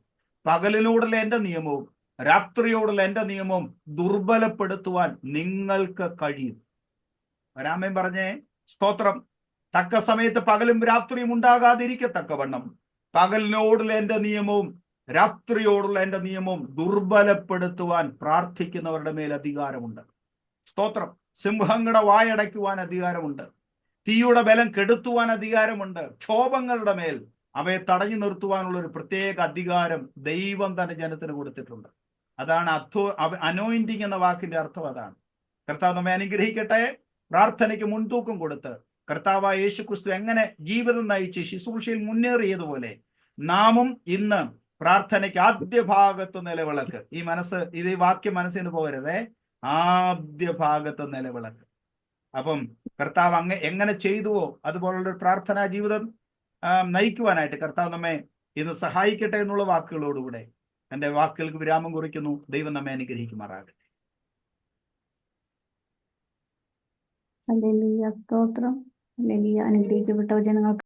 പകലിനോടുള്ള എൻ്റെ നിയമവും രാത്രിയോടുള്ള എൻ്റെ നിയമവും ദുർബലപ്പെടുത്തുവാൻ നിങ്ങൾക്ക് കഴിയും. വരാമേൻ പറഞ്ഞേ. സ്തോത്രം. തക്ക സമയത്ത് പകലും രാത്രിയും ഉണ്ടാകാതിരിക്കത്തക്കവണ്ണം പകലിനോടുള്ള എൻ്റെ നിയമവും രാത്രിയോടുള്ള എൻ്റെ നിയമവും ദുർബലപ്പെടുത്തുവാൻ പ്രാർത്ഥിക്കുന്നവരുടെ മേൽ അധികാരമുണ്ട്. സ്തോത്രം. സിംഹങ്ങളുടെ വായടയ്ക്കുവാൻ അധികാരമുണ്ട്. തീയുടെ ബലം കെടുത്തുവാൻ അധികാരമുണ്ട്. ക്ഷോഭങ്ങളുടെ മേൽ അവയെ തടഞ്ഞു നിർത്തുവാനുള്ള ഒരു പ്രത്യേക അധികാരം ദൈവം തന്റെ ജനത്തിന് കൊടുത്തിട്ടുണ്ട്. അതാണ് അനോയിന്റിങ് എന്ന വാക്കിന്റെ അർത്ഥം. അതാണ്. കർത്താവ് നമ്മെ അനുഗ്രഹിക്കട്ടെ. പ്രാർത്ഥനയ്ക്ക് മുൻതൂക്കം കൊടുത്ത് കർത്താവായ യേശുക്രിസ്തു എങ്ങനെ ജീവിതം നയിച്ച് ശുശ്രൂഷയിൽ മുന്നേറിയതുപോലെ നാമും ഇന്ന് പ്രാർത്ഥനയ്ക്ക് ആദ്യ ഭാഗത്ത് നിലവിളക്ക്. ഈ വാക്യം മനസ്സിന് പോകരുതേ. ആദ്യ ഭാഗത്ത് നിലവിളക്ക്. അപ്പം കർത്താവ് എങ്ങനെ ചെയ്തുവോ അതുപോലുള്ളൊരു പ്രാർത്ഥനാ ജീവിതം നയിക്കുവാനായിട്ട് കർത്താവ് നമ്മെ ഇന്ന് സഹായിക്കട്ടെ എന്നുള്ള വാക്കുകളോടുകൂടെ എൻ്റെ വാക്കുകൾക്ക് വിരാമം കുറിക്കുന്നു. ദൈവം നമ്മെ അനുഗ്രഹിക്കുമാറാകട്ടെ. ഹല്ലേലൂയ. സ്തോത്രം. ഹല്ലേലൂയ. അനുഗ്രഹിക്കപ്പെട്ട ജനങ്ങൾക്ക്